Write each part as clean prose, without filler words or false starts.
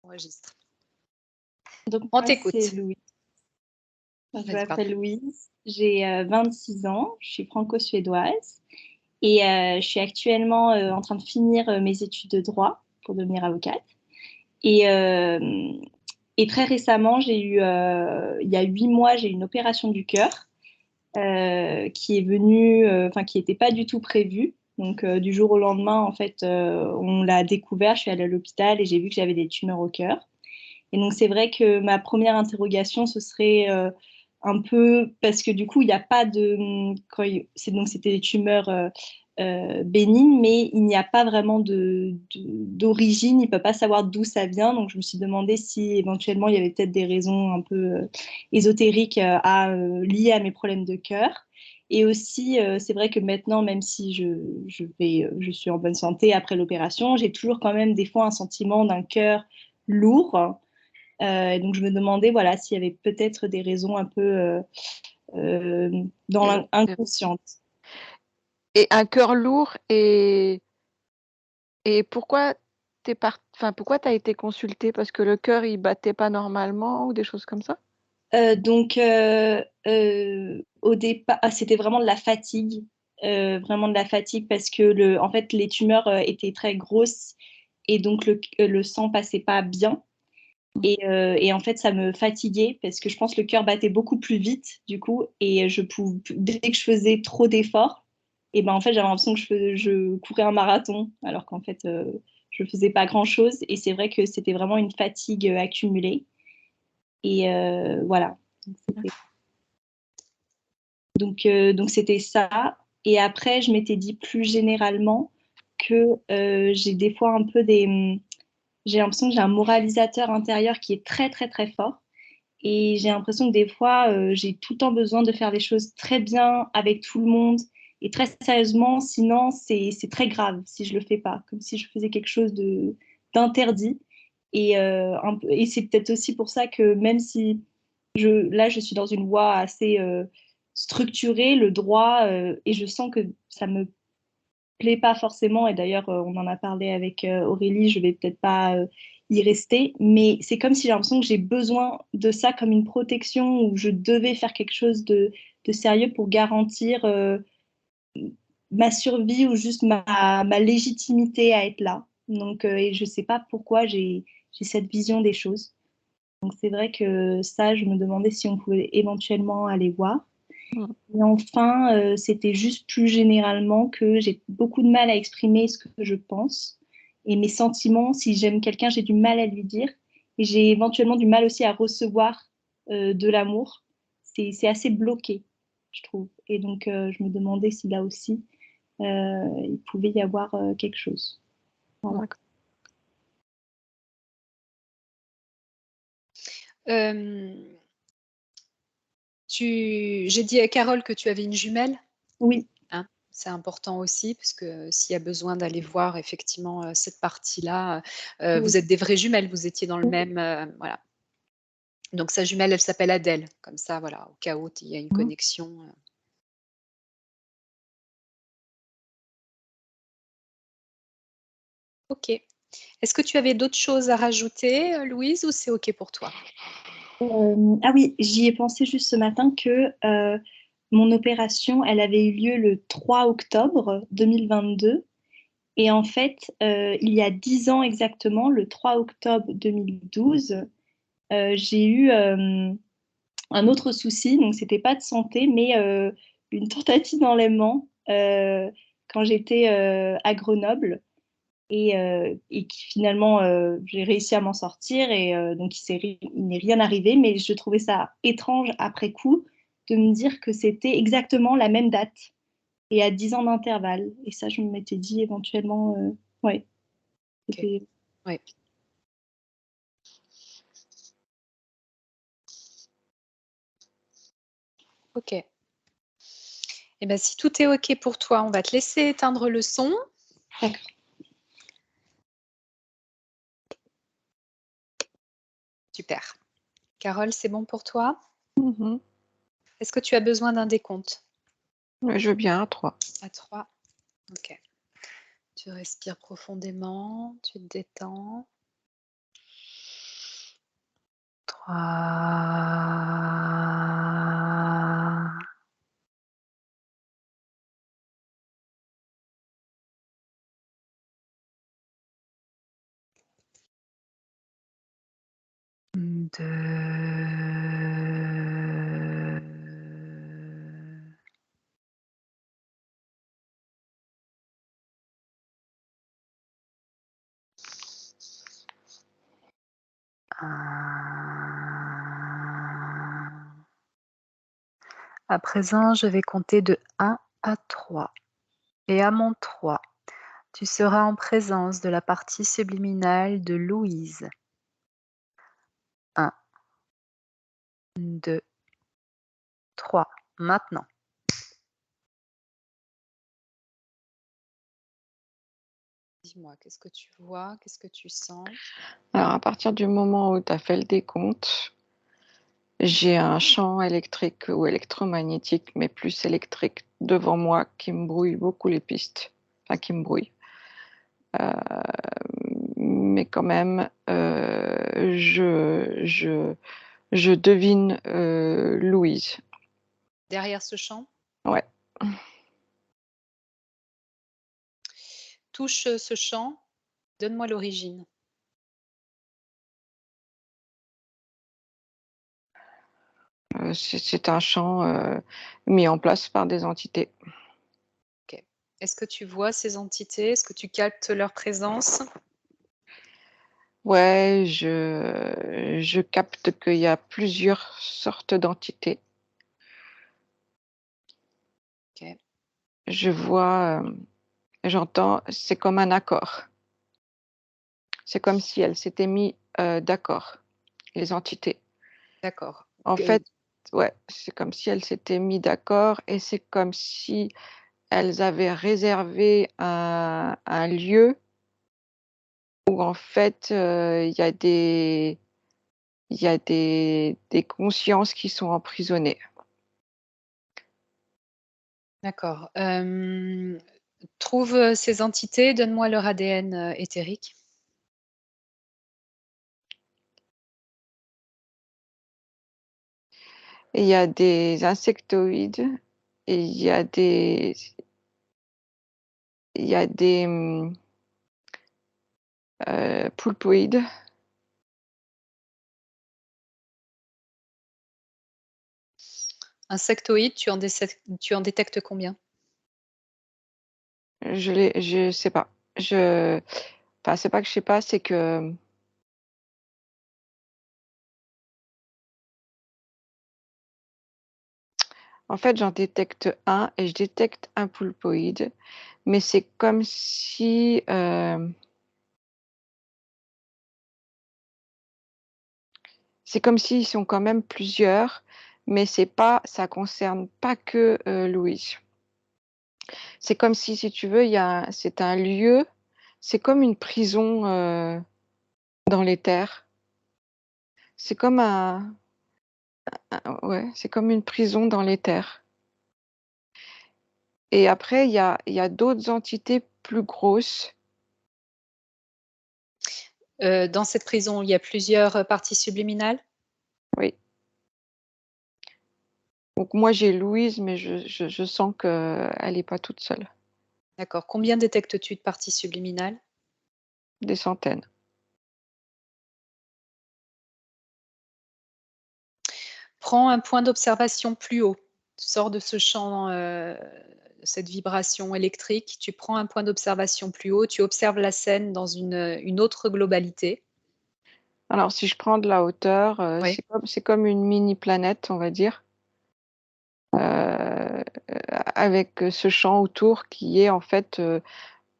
Enregistre. Donc, On moi, t'écoute. c'est Louise. Je Vas-y, m'appelle pardon. Louise, j'ai 26 ans, je suis franco-suédoise et je suis actuellement en train de finir mes études de droit pour devenir avocate. Et, euh, et très récemment, il y a 8 mois, j'ai eu une opération du cœur qui est venue, enfin qui n'était pas du tout prévue. Donc du jour au lendemain, en fait, on l'a découvert, je suis allée à l'hôpital et j'ai vu que j'avais des tumeurs au cœur. Et donc, c'est vrai que ma première interrogation, ce serait un peu, parce que du coup, il n'y a pas de, donc c'était des tumeurs bénignes, mais il n'y a pas vraiment d'origine, il ne peut pas savoir d'où ça vient. Donc, je me suis demandé si éventuellement il y avait peut-être des raisons un peu ésotériques liées à mes problèmes de cœur. Et aussi, c'est vrai que maintenant, même si je suis en bonne santé après l'opération, j'ai toujours quand même des fois un sentiment d'un cœur lourd. Donc, je me demandais voilà, s'il y avait peut-être des raisons un peu dans l'inconsciente. Et un cœur lourd et pourquoi pourquoi tu as été consultée? Parce que le cœur, il battait pas normalement ou des choses comme ça? Donc, au départ, c'était vraiment de la fatigue. Vraiment de la fatigue parce que en fait, les tumeurs étaient très grosses et donc le sang passait pas bien. Et en fait, ça me fatiguait parce que je pense que le cœur battait beaucoup plus vite du coup. Et dès que je faisais trop d'efforts, et ben en fait, j'avais l'impression que je courais un marathon alors qu'en fait, je faisais pas grand-chose. Et c'est vrai que c'était vraiment une fatigue accumulée. Et voilà. Donc c'était ça. Et après, je m'étais dit plus généralement que j'ai des fois un peu j'ai l'impression que j'ai un moralisateur intérieur qui est très, très, très fort. Et j'ai l'impression que des fois, j'ai tout le temps besoin de faire les choses très bien avec tout le monde et très sérieusement. Sinon, c'est très grave si je le fais pas, comme si je faisais quelque chose d'interdit. Et c'est peut-être aussi pour ça que même si là, je suis dans une voie assez structurée, le droit, et je sens que ça me plaît pas forcément. Et d'ailleurs, on en a parlé avec Aurélie, je vais peut-être pas y rester, mais c'est comme si j'ai l'impression que j'ai besoin de ça comme une protection où je devais faire quelque chose de sérieux pour garantir ma survie ou juste ma légitimité à être là. Donc, et je sais pas pourquoi j'ai cette vision des choses. Donc, c'est vrai que ça, je me demandais si on pouvait éventuellement aller voir. Et enfin, c'était juste plus généralement que j'ai beaucoup de mal à exprimer ce que je pense. Et mes sentiments, si j'aime quelqu'un, j'ai du mal à lui dire. Et j'ai éventuellement du mal aussi à recevoir de l'amour. C'est assez bloqué, je trouve. Et donc, je me demandais si là aussi, il pouvait y avoir quelque chose. Voilà. J'ai dit à Carole que tu avais une jumelle. Oui. Hein, c'est important aussi parce que s'il y a besoin d'aller voir effectivement cette partie-là, Oui. vous êtes des vraies jumelles, vous étiez dans le même, voilà. Donc sa jumelle, elle s'appelle Adèle, comme ça, voilà, au cas où il y a une connexion. Ok. Est-ce que tu avais d'autres choses à rajouter, Louise, ou c'est ok pour toi? Ah oui, j'y ai pensé juste ce matin que mon opération, elle avait eu lieu le 3 octobre 2022. Et en fait, il y a 10 ans exactement, le 3 octobre 2012, j'ai eu un autre souci. Donc, c'était pas de santé, mais une tentative d'enlèvement quand j'étais à Grenoble. Et qui finalement, j'ai réussi à m'en sortir. Et donc, il n'est rien arrivé. Mais je trouvais ça étrange après coup de me dire que c'était exactement la même date et à 10 ans d'intervalle. Et ça, je m'étais dit éventuellement, ouais. Okay. Ouais. Ok. Eh bien, si tout est ok pour toi, on va te laisser éteindre le son. D'accord. Super. Carole, c'est bon pour toi? Est-ce que tu as besoin d'un décompte? Je veux bien, à 3. À 3. Ok. Tu respires profondément, tu te détends. À présent, je vais compter de 1 à 3. Et à mon 3, tu seras en présence de la partie subliminale de Louise. 1, 2, 3. Maintenant. Dis-moi, qu'est-ce que tu vois? Qu'est-ce que tu sens? Alors, à partir du moment où tu as fait le décompte, j'ai un champ électrique ou électromagnétique, mais plus électrique, devant moi qui me brouille beaucoup les pistes. Enfin, qui me brouille. Mais quand même, je devine Louise. Derrière ce champ? Ouais. Touche ce champ, donne-moi l'origine. C'est un champ mis en place par des entités. Ok. Est-ce que tu vois ces entités? Est-ce que tu captes leur présence? Ouais, je capte qu'il y a plusieurs sortes d'entités. Ok. Je vois, j'entends, c'est comme un accord. C'est comme si elles s'étaient mis d'accord, les entités. D'accord. En fait, ouais, c'est comme si elles s'étaient mis d'accord et c'est comme si elles avaient réservé un lieu où en fait il y a des consciences qui sont emprisonnées. D'accord. Trouve ces entités, donne-moi leur ADN éthérique. Et il y a des insectoïdes et il y a des poulpoïdes. Insectoïdes, tu en détectes combien? Je sais pas. Enfin, c'est pas que je sais pas, c'est que en fait, j'en détecte un et je détecte un poulpoïde, mais c'est comme si c'est comme s'ils sont quand même plusieurs, mais ça concerne pas que Louise. C'est comme si tu veux, c'est un lieu, c'est comme une prison dans les terres. C'est comme ouais, c'est comme une prison dans les terres. Et après, il y a d'autres entités plus grosses. Dans cette prison, il y a plusieurs parties subliminales? Oui. Donc moi, j'ai Louise, mais je sens qu'elle n'est pas toute seule. D'accord. Combien détectes-tu de parties subliminales? Des centaines. Prends un point d'observation plus haut. Tu sors de ce champ, cette vibration électrique, tu prends un point d'observation plus haut, tu observes la scène dans une autre globalité. Alors, si je prends de la hauteur, Oui. c'est comme une mini planète, on va dire, avec ce champ autour qui est en fait,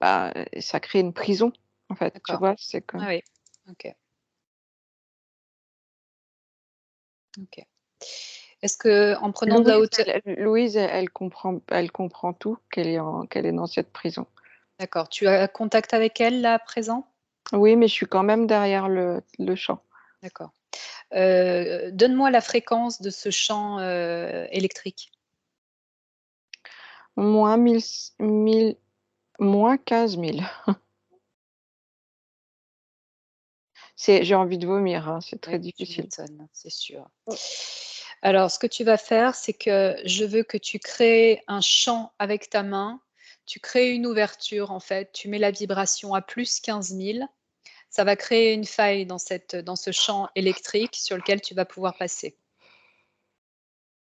bah, ça crée une prison, en fait, tu D'accord. vois? C'est comme Ah oui. OK. OK. Est-ce qu'en prenant de la hauteur. Louise, elle comprend tout, qu'elle est dans cette prison. D'accord. Tu as contact avec elle, là, à présent? Oui, mais je suis quand même derrière le champ. D'accord. Donne-moi la fréquence de ce champ, électrique. Moins 1000, moins 15 000. j'ai envie de vomir, hein, c'est très Ouais, tu difficile. m'étonnes, c'est sûr. Oh. Alors, ce que tu vas faire, c'est que je veux que tu crées un champ avec ta main. Tu crées une ouverture, en fait. Tu mets la vibration à plus 15 000. Ça va créer une faille dans ce champ électrique sur lequel tu vas pouvoir passer.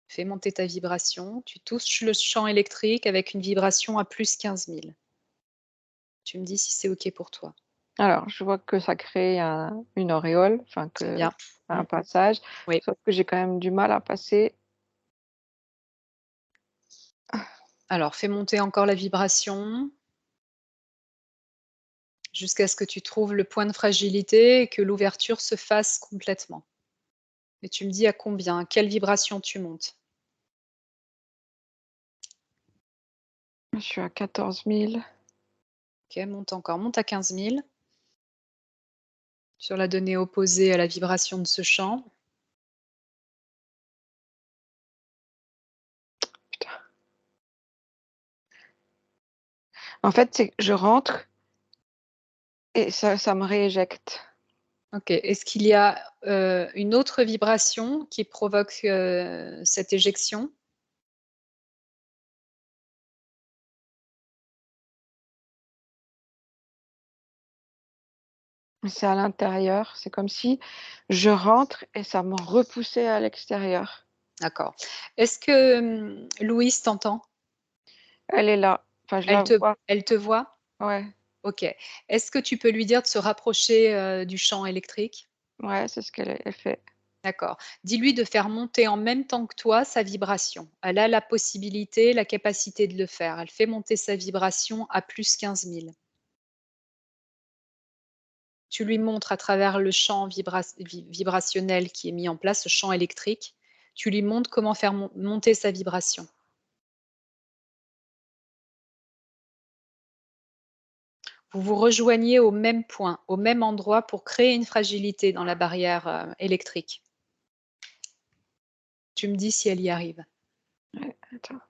Fais monter ta vibration. Tu touches le champ électrique avec une vibration à plus 15 000. Tu me dis si c'est OK pour toi. Alors, je vois que ça crée une auréole, enfin Très bien. un passage, Oui. sauf que j'ai quand même du mal à passer. Alors, fais monter encore la vibration jusqu'à ce que tu trouves le point de fragilité et que l'ouverture se fasse complètement. Et tu me dis à combien, quelle vibration tu montes? Je suis à 14 000. OK, monte encore, monte à 15 000. Sur la donnée opposée à la vibration de ce champ. Putain. En fait, c'est que je rentre et ça me rééjecte. OK. Est-ce qu'il y a, une autre vibration qui provoque, cette éjection? C'est à l'intérieur, c'est comme si je rentre et ça me repoussait à l'extérieur. D'accord. Est-ce que, Louise t'entend? Elle est là, enfin je la vois. Elle te voit? Ouais, OK. Est-ce que tu peux lui dire de se rapprocher, du champ électrique? ouais, c'est ce qu'elle fait. D'accord. Dis-lui de faire monter en même temps que toi sa vibration. Elle a la possibilité, la capacité de le faire. Elle fait monter sa vibration à plus 15 000. Tu lui montres à travers le champ vibrationnel qui est mis en place, ce champ électrique, tu lui montres comment faire monter sa vibration. Vous vous rejoignez au même point, au même endroit pour créer une fragilité dans la barrière, électrique. Tu me dis si elle y arrive. Ouais, attends.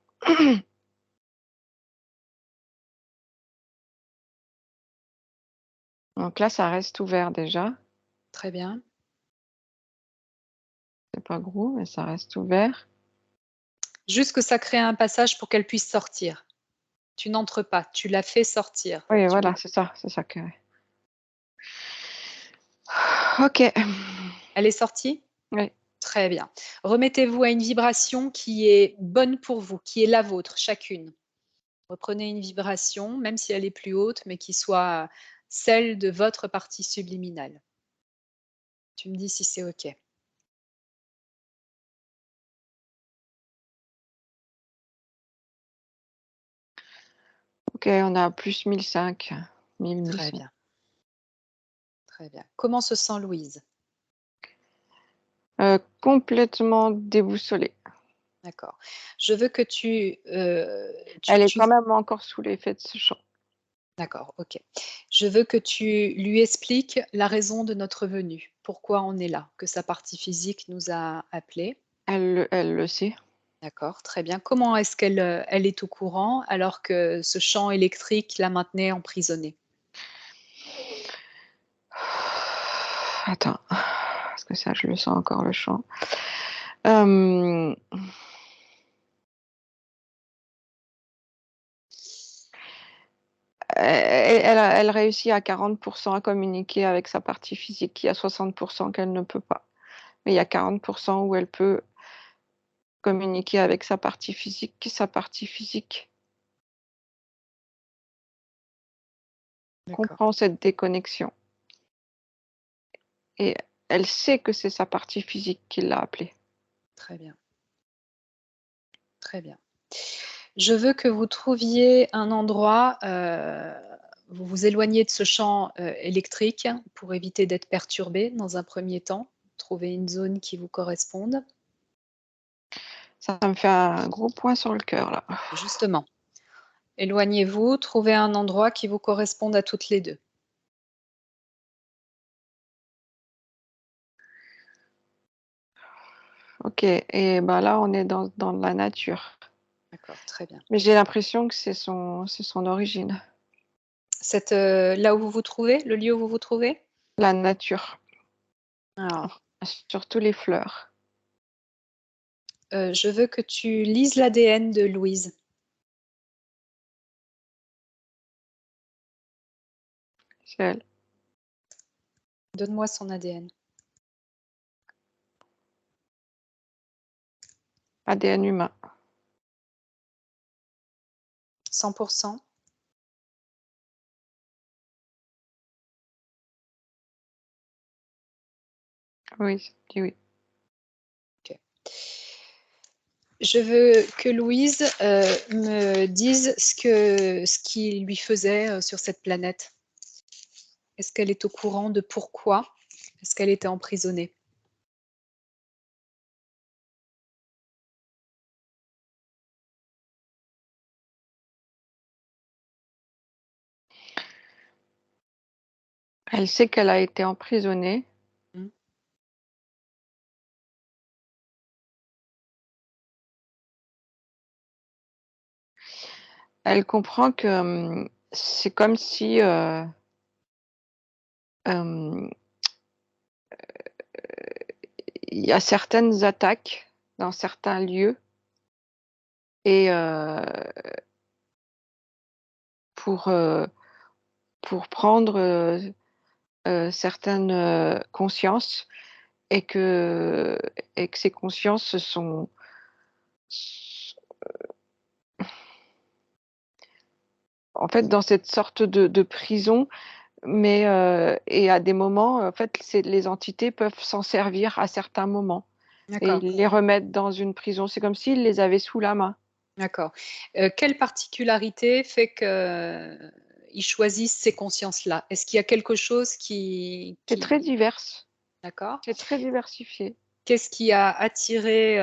Donc là, ça reste ouvert déjà. Très bien. C'est pas gros, mais ça reste ouvert. Juste que ça crée un passage pour qu'elle puisse sortir. Tu n'entres pas, tu la fais sortir. Oui, Tu voilà, lui c'est ça que OK. Elle est sortie? Oui. Très bien. Remettez-vous à une vibration qui est bonne pour vous, qui est la vôtre, chacune. Reprenez une vibration, même si elle est plus haute, mais qui soit celle de votre partie subliminale. Tu me dis si c'est OK. OK, on a plus 1005. 1000, Très 1100. bien. Très bien. Comment se sent Louise? Complètement déboussolée. D'accord. Je veux que Elle est quand même encore sous l'effet de ce chant. D'accord, OK. Je veux que tu lui expliques la raison de notre venue, pourquoi on est là, que sa partie physique nous a appelés. Elle le sait. D'accord, très bien. Comment est-ce elle est au courant alors que ce champ électrique la maintenait emprisonnée? Attends, parce que ça, je le sens encore le chant. Hem elle réussit à 40 % à communiquer avec sa partie physique. Il y a 60 % qu'elle ne peut pas. Mais il y a 40 % où elle peut communiquer avec sa partie physique D'accord, comprend cette déconnexion et elle sait que c'est sa partie physique qui l'a appelée. très bien, très bien. Je veux que vous trouviez un endroit, vous vous éloignez de ce champ, électrique pour éviter d'être perturbé dans un premier temps. Trouver une zone qui vous corresponde. Ça me fait un gros point sur le cœur là. Justement, éloignez-vous, trouvez un endroit qui vous corresponde à toutes les 2. OK et bah, là, on est dans la nature. D'accord, très bien. Mais j'ai l'impression que c'est son origine, Là où vous vous trouvez, le lieu où vous vous trouvez? la nature. Alors, surtout les fleurs. je veux que tu lises l'ADN de Louise. C'est elle. Donne-moi son ADN. ADN humain. 100%. Oui, je dis oui. Je veux que Louise me dise ce qui lui faisait sur cette planète. Est-ce qu'elle est au courant de pourquoi est-ce qu'elle était emprisonnée? Elle sait qu'elle a été emprisonnée. Mmh. Elle comprend que c'est comme si il y a certaines attaques dans certains lieux et pour prendre certaines consciences et que ces consciences sont en fait dans cette sorte de prison, mais et à des moments, en fait, les entités peuvent s'en servir à certains moments et D'accord, les remettre dans une prison. C'est comme s'ils les avaient sous la main. d'accord. Quelle particularité fait qu'ils choisissent ces consciences-là? Est-ce qu'il y a quelque chose C'est très divers, D'accord. c'est très diversifié. Qu'est-ce qui a attiré,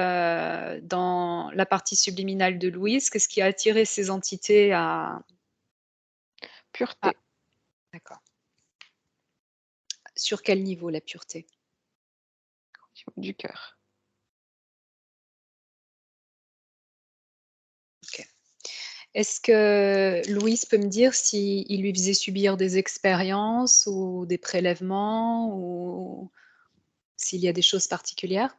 dans la partie subliminale de Louise, qu'est-ce qui a attiré ces entités à Pureté, d'accord. Sur quel niveau la pureté? du cœur. OK. Est-ce que Louise peut me dire s'il lui faisait subir des expériences ou des prélèvements ou s'il y a des choses particulières?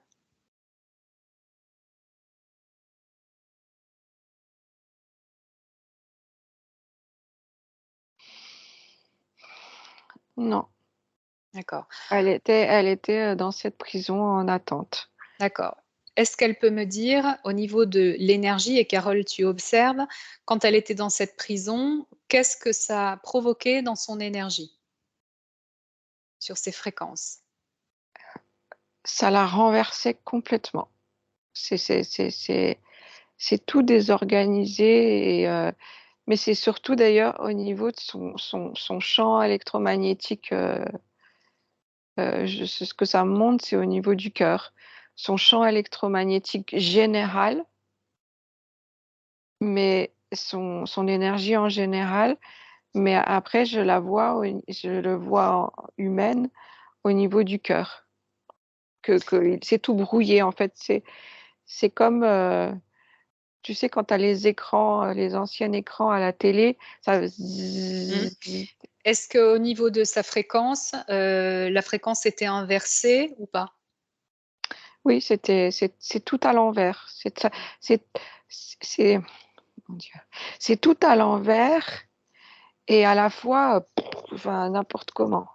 Non, D'accord, elle était dans cette prison en attente. d'accord. Est-ce qu'elle peut me dire au niveau de l'énergie et Carole, tu observes, quand elle était dans cette prison, qu'est-ce que ça a provoqué dans son énergie? Sur ses fréquences? Ça la renversait complètement. C'est tout désorganisé et mais c'est surtout d'ailleurs au niveau de son champ électromagnétique, ce que ça montre, c'est au niveau du cœur. Son champ électromagnétique général, mais son énergie en général, mais après je le vois humaine au niveau du cœur, que c'est tout brouillé en fait. C'est comme, tu sais quand tu as les écrans, les anciens écrans à la télé, ça Mmh. zzz. Est-ce qu'au niveau de sa fréquence, la fréquence était inversée ou pas? Oui, c'est tout à l'envers. C'est c'est mon Dieu, c'est tout à l'envers et à la fois, enfin n'importe comment.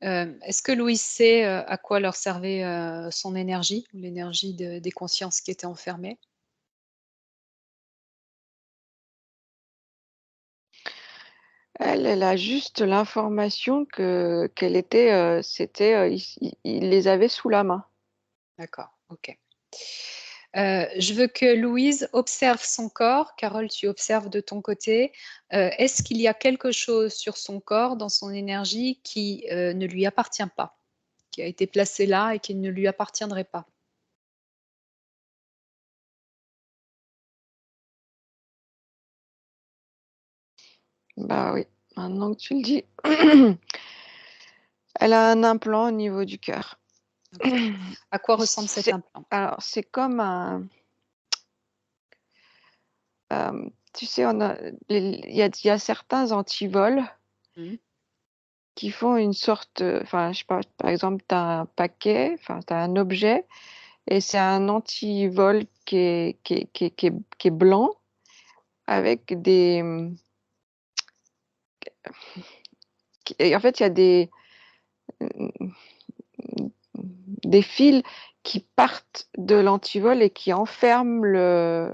Est-ce que Louise sait, à quoi leur servait, son énergie ou l'énergie des consciences qui étaient enfermées? Elle a juste l'information qu'elle était, il les avait sous la main. D'accord, OK. Je veux que Louise observe son corps. Carole, tu observes de ton côté. Est-ce qu'il y a quelque chose sur son corps, dans son énergie qui, ne lui appartient pas? Qui a été placé là et qui ne lui appartiendrait pas? Bah oui, maintenant que tu le dis. Elle a un implant au niveau du cœur. OK. À quoi ressemble cet C'est implant? alors c'est comme un, tu sais, on a il y a certains antivols Mmh. qui font une sorte, enfin, je sais pas, par exemple, tu as un paquet, enfin, tu as un objet, et c'est un antivol qui est blanc, avec des... et en fait, il y a des fils qui partent de l'antivol et qui enferment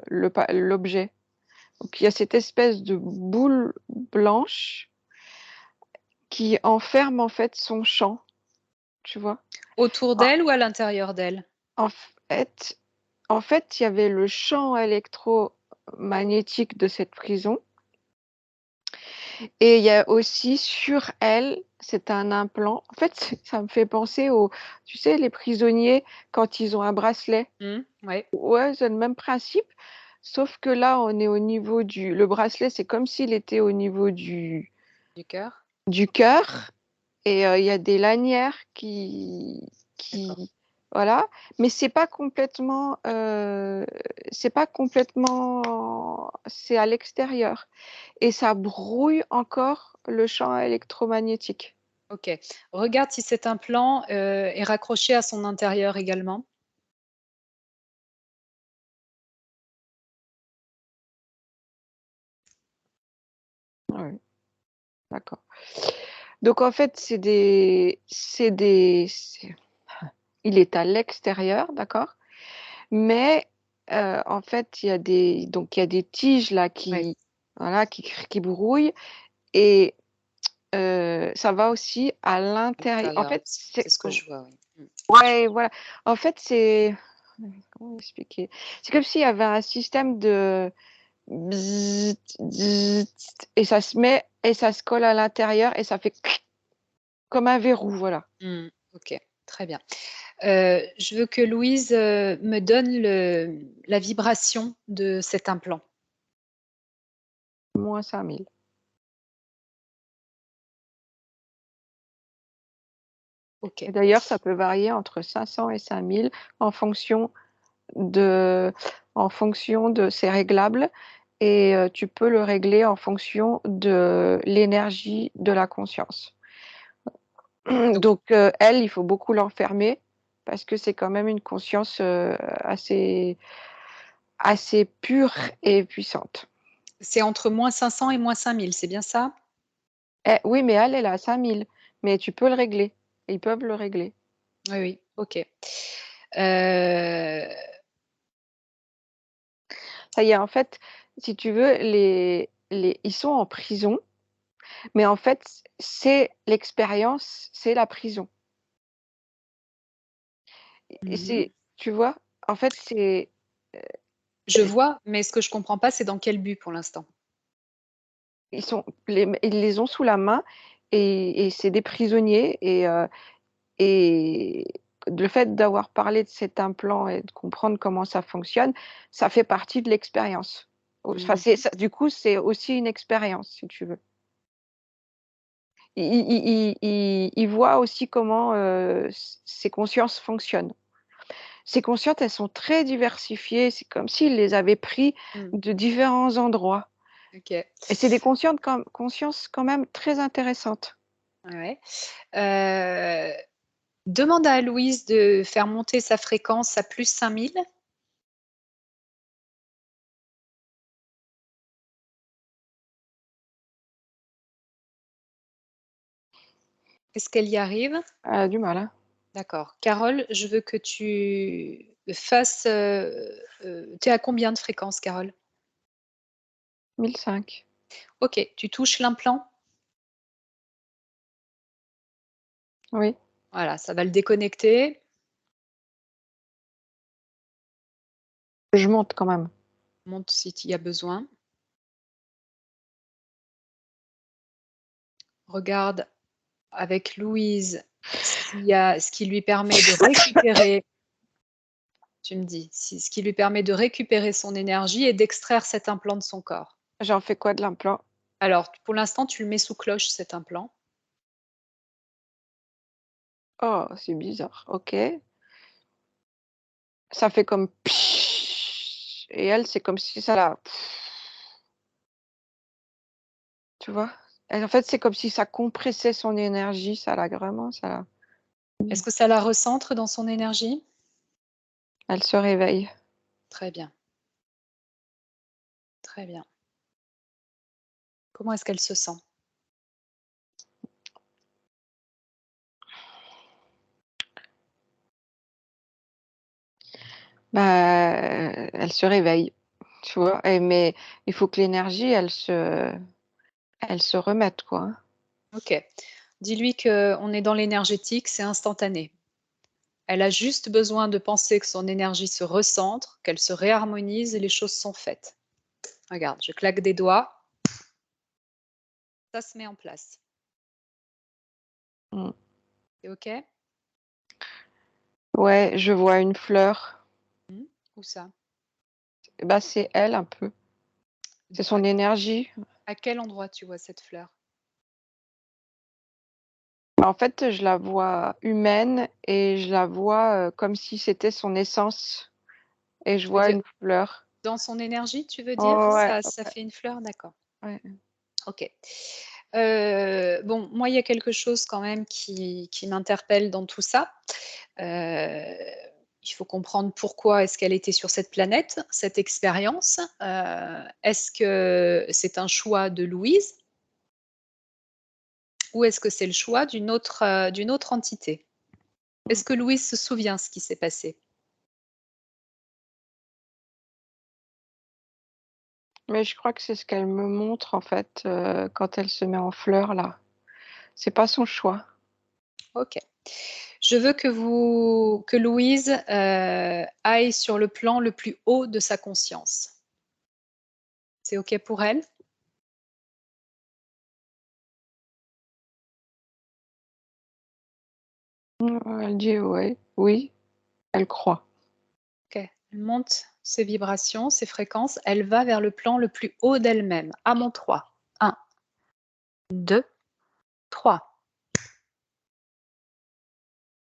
l'objet. Donc, il y a cette espèce de boule blanche qui enferme en fait son champ, tu vois. Autour Ah, d'elle ou à l'intérieur d'elle? En fait, en fait, il y avait le champ électromagnétique de cette prison et il y a aussi sur elle, c'est un implant. En fait, ça me fait penser tu sais, les prisonniers quand ils ont un bracelet. Ouais, Ouais, c'est le même principe, sauf que là, on est au niveau le bracelet, c'est comme s'il était au niveau du cœur. du cœur. Et il y a des lanières D'accord. voilà, mais c'est pas complètement, c'est à l'extérieur et ça brouille encore le champ électromagnétique. Ok. Regarde si cet implant est raccroché à son intérieur également. Oui, d'accord. Donc en fait, il est à l'extérieur, d'accord, mais en fait, il y a des tiges là Ouais, voilà, qui brouillent et ça va aussi à à l'intérieur. En l'intérieur. fait, C'est ce que je vois, oui. ouais, voilà. En fait, comment expliquer? C'est comme s'il y avait un système de bzzzt, bzzzt, et ça se met et ça se colle à l'intérieur et ça fait comme un verrou, voilà. Ok, très bien. Je veux que Louise me donne la vibration de cet implant. Moins 5000. Ok. Et d'ailleurs, ça peut varier entre 500 et 5000 en fonction de, c'est réglable et tu peux le régler en fonction de l'énergie de la conscience. Donc, Donc, elle, il faut beaucoup l'enfermer parce que c'est quand même une conscience assez pure et puissante. c'est entre moins 500 et moins 5000, c'est bien ça? Oui, mais elle est à 5000, mais tu peux le régler. Ils peuvent le régler. Oui, oui, ok. Euh, Ça y est, en fait, si tu veux, ils sont en prison, mais en fait, c'est l'expérience, c'est la prison. Et mhm. tu vois, en fait, Je vois, mais ce que je comprends pas, c'est dans quel but pour l'instant. ils les ont sous la main et c'est des prisonniers et le fait d'avoir parlé de cet implant et de comprendre comment ça fonctionne, ça fait partie de l'expérience. Enfin, Mhm. du coup, c'est aussi une expérience, si tu veux. Ils voient aussi comment ces consciences fonctionnent. Ces consciences, elles sont très diversifiées. C'est comme s'ils les avaient pris Mm. de différents endroits. Ok. Et c'est des consciences quand même très intéressantes. Ouais. Euh, Demande à Louise de faire monter sa fréquence à plus 5000. Est-ce qu'elle y arrive? Elle a du mal, hein. D'accord. Carole, je veux que tu fasses. Tu es à combien de fréquence, Carole? 1005. Ok, tu touches l'implant. Oui. Voilà, ça va le déconnecter. Je monte quand même. Monte si il y a besoin. Regarde avec Louise s'il y a ce qui lui permet de récupérer. Tu me dis, ce qui lui permet de récupérer son énergie et d'extraire cet implant de son corps. J'en fais quoi de l'implant? Alors, pour l'instant, tu le mets sous cloche, cet implant. Oh, c'est bizarre. Ok. Ça fait comme pshhh. Et elle, c'est comme si ça la. Tu vois? En fait, c'est comme si ça compressait son énergie, ça l'a vraiment, ça l'a. Est-ce que ça la recentre dans son énergie? Elle se réveille. Très bien. Très bien. Comment est-ce qu'elle se sent? Bah, elle se réveille, tu vois? Mais il faut que l'énergie, elle se remette, quoi, hein. OK. Dis-lui qu'on est dans l'énergétique, c'est instantané. Elle a juste besoin de penser que son énergie se recentre, qu'elle se réharmonise et les choses sont faites. Regarde, je claque des doigts, ça se met en place. Mmh. C'est OK? Ouais, je vois une fleur. Mmh. Où ça? Bah, c'est elle un peu. C'est À son énergie. à quel endroit tu vois cette fleur? Bah, en fait, je la vois humaine et je la vois, comme si c'était son essence et je Tu veux vois dire une fleur. dans son énergie, tu veux dire? Ouais, Ça fait une fleur? D'accord. ouais. OK. Bon, moi, il y a quelque chose quand même qui m'interpelle dans tout ça. Heu, il faut comprendre pourquoi est-ce qu'elle était sur cette planète, cette expérience. Est-ce que c'est un choix de Louise ou est-ce que c'est le choix d'une autre entité? Mmh. Est-ce que Louise se souvient ce qui s'est passé? Mais je crois que c'est ce qu'elle me montre en fait, quand elle se met en fleur là. C'est pas son choix. OK. Je veux que Louise, aille sur le plan le plus haut de sa conscience. C'est OK pour elle? Elle dit: «Ouais, oui», elle croit. OK. Elle monte ses vibrations, ses fréquences, elle va vers le plan le plus haut d'elle-même. À mon 3. 1, 2, 3.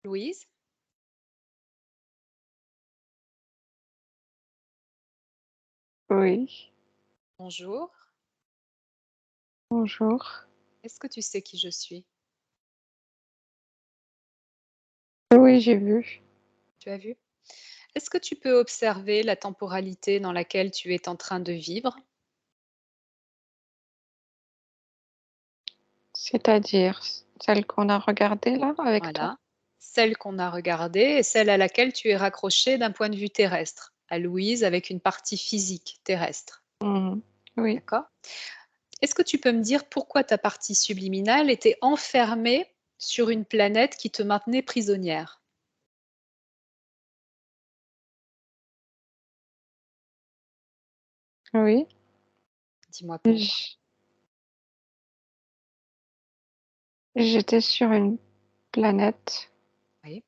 Louise, Oui, bonjour. bonjour. Est-ce que tu sais qui je suis? Oui, j'ai vu. Tu as vu? Est-ce que tu peux observer la temporalité dans laquelle tu es en train de vivre? C'est-à-dire? Celle qu'on a regardée là avec toi? Voilà. Celle qu'on a regardée et celle à laquelle tu es raccrochée d'un point de vue terrestre, à Louise avec une partie physique terrestre. Mmh. Oui. D'accord? Est-ce que tu peux me dire pourquoi ta partie subliminale était enfermée sur une planète qui te maintenait prisonnière? Oui. Dis-moi pourquoi. J J'étais sur une planète Oui.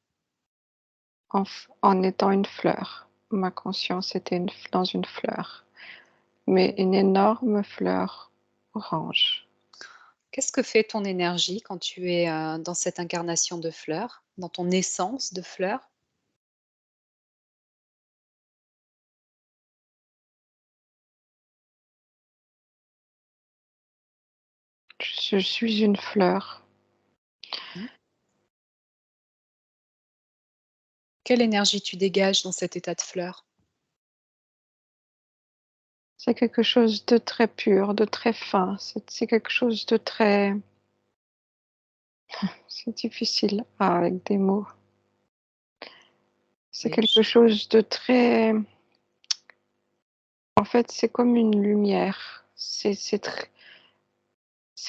en étant une fleur. Ma conscience était dans une fleur, mais une énorme fleur orange. Qu'est-ce que fait ton énergie quand tu es, dans cette incarnation de fleur, dans ton essence de fleur? Je suis une fleur. Mmh. Quelle énergie tu dégages dans cet état de fleur? C'est quelque chose de très pur, de très fin. C'est quelque chose de très. C'est difficile avec des mots. C'est Oui, quelque chose de très. En fait, c'est comme une lumière. C'est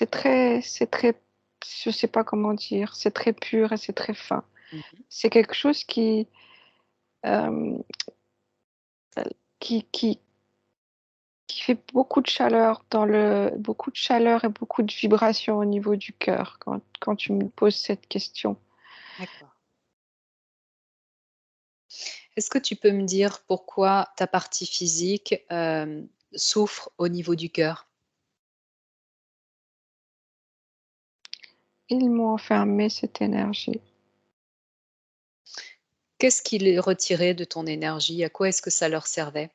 très, je sais pas comment dire, c'est très pur et c'est très fin. mmh, C'est quelque chose hem, qui fait beaucoup de chaleur et beaucoup de vibrations au niveau du cœur quand tu me poses cette question. d'accord. Est-ce que tu peux me dire pourquoi ta partie physique, souffre au niveau du cœur? Ils m'ont enfermé cette énergie. Qu'est-ce qui les retirait de ton énergie? À quoi est-ce que ça leur servait?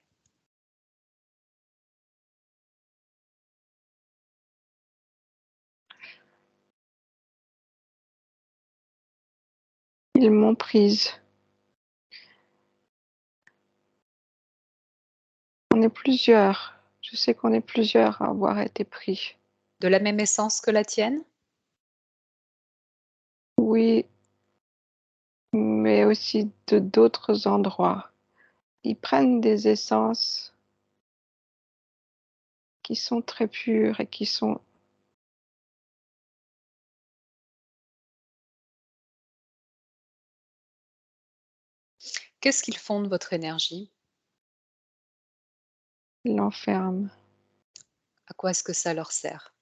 Ils m'ont prise. On est plusieurs. Je sais qu'on est plusieurs à avoir été pris. De la même essence que la tienne? Oui, mais aussi de d'autres endroits. Ils prennent des essences qui sont très pures et qui sont Qu'est-ce qu'ils font de votre énergie? l'enferment. À quoi est-ce que ça leur sert?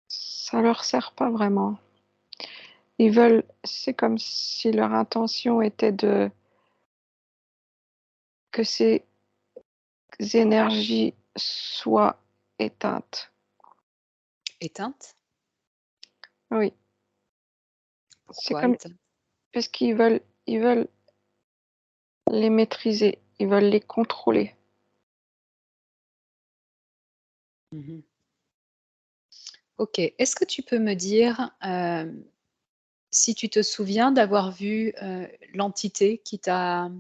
Ça leur sert pas vraiment. Ils veulent, c'est comme si leur intention était que ces énergies soient éteintes. Éteinte? Oui, c'est Pourquoi comme éteinte? parce ils veulent les maîtriser, ils veulent les contrôler. Mmh. OK. Est-ce que tu peux me dire, si tu te souviens d'avoir vu, l'entité qui t'a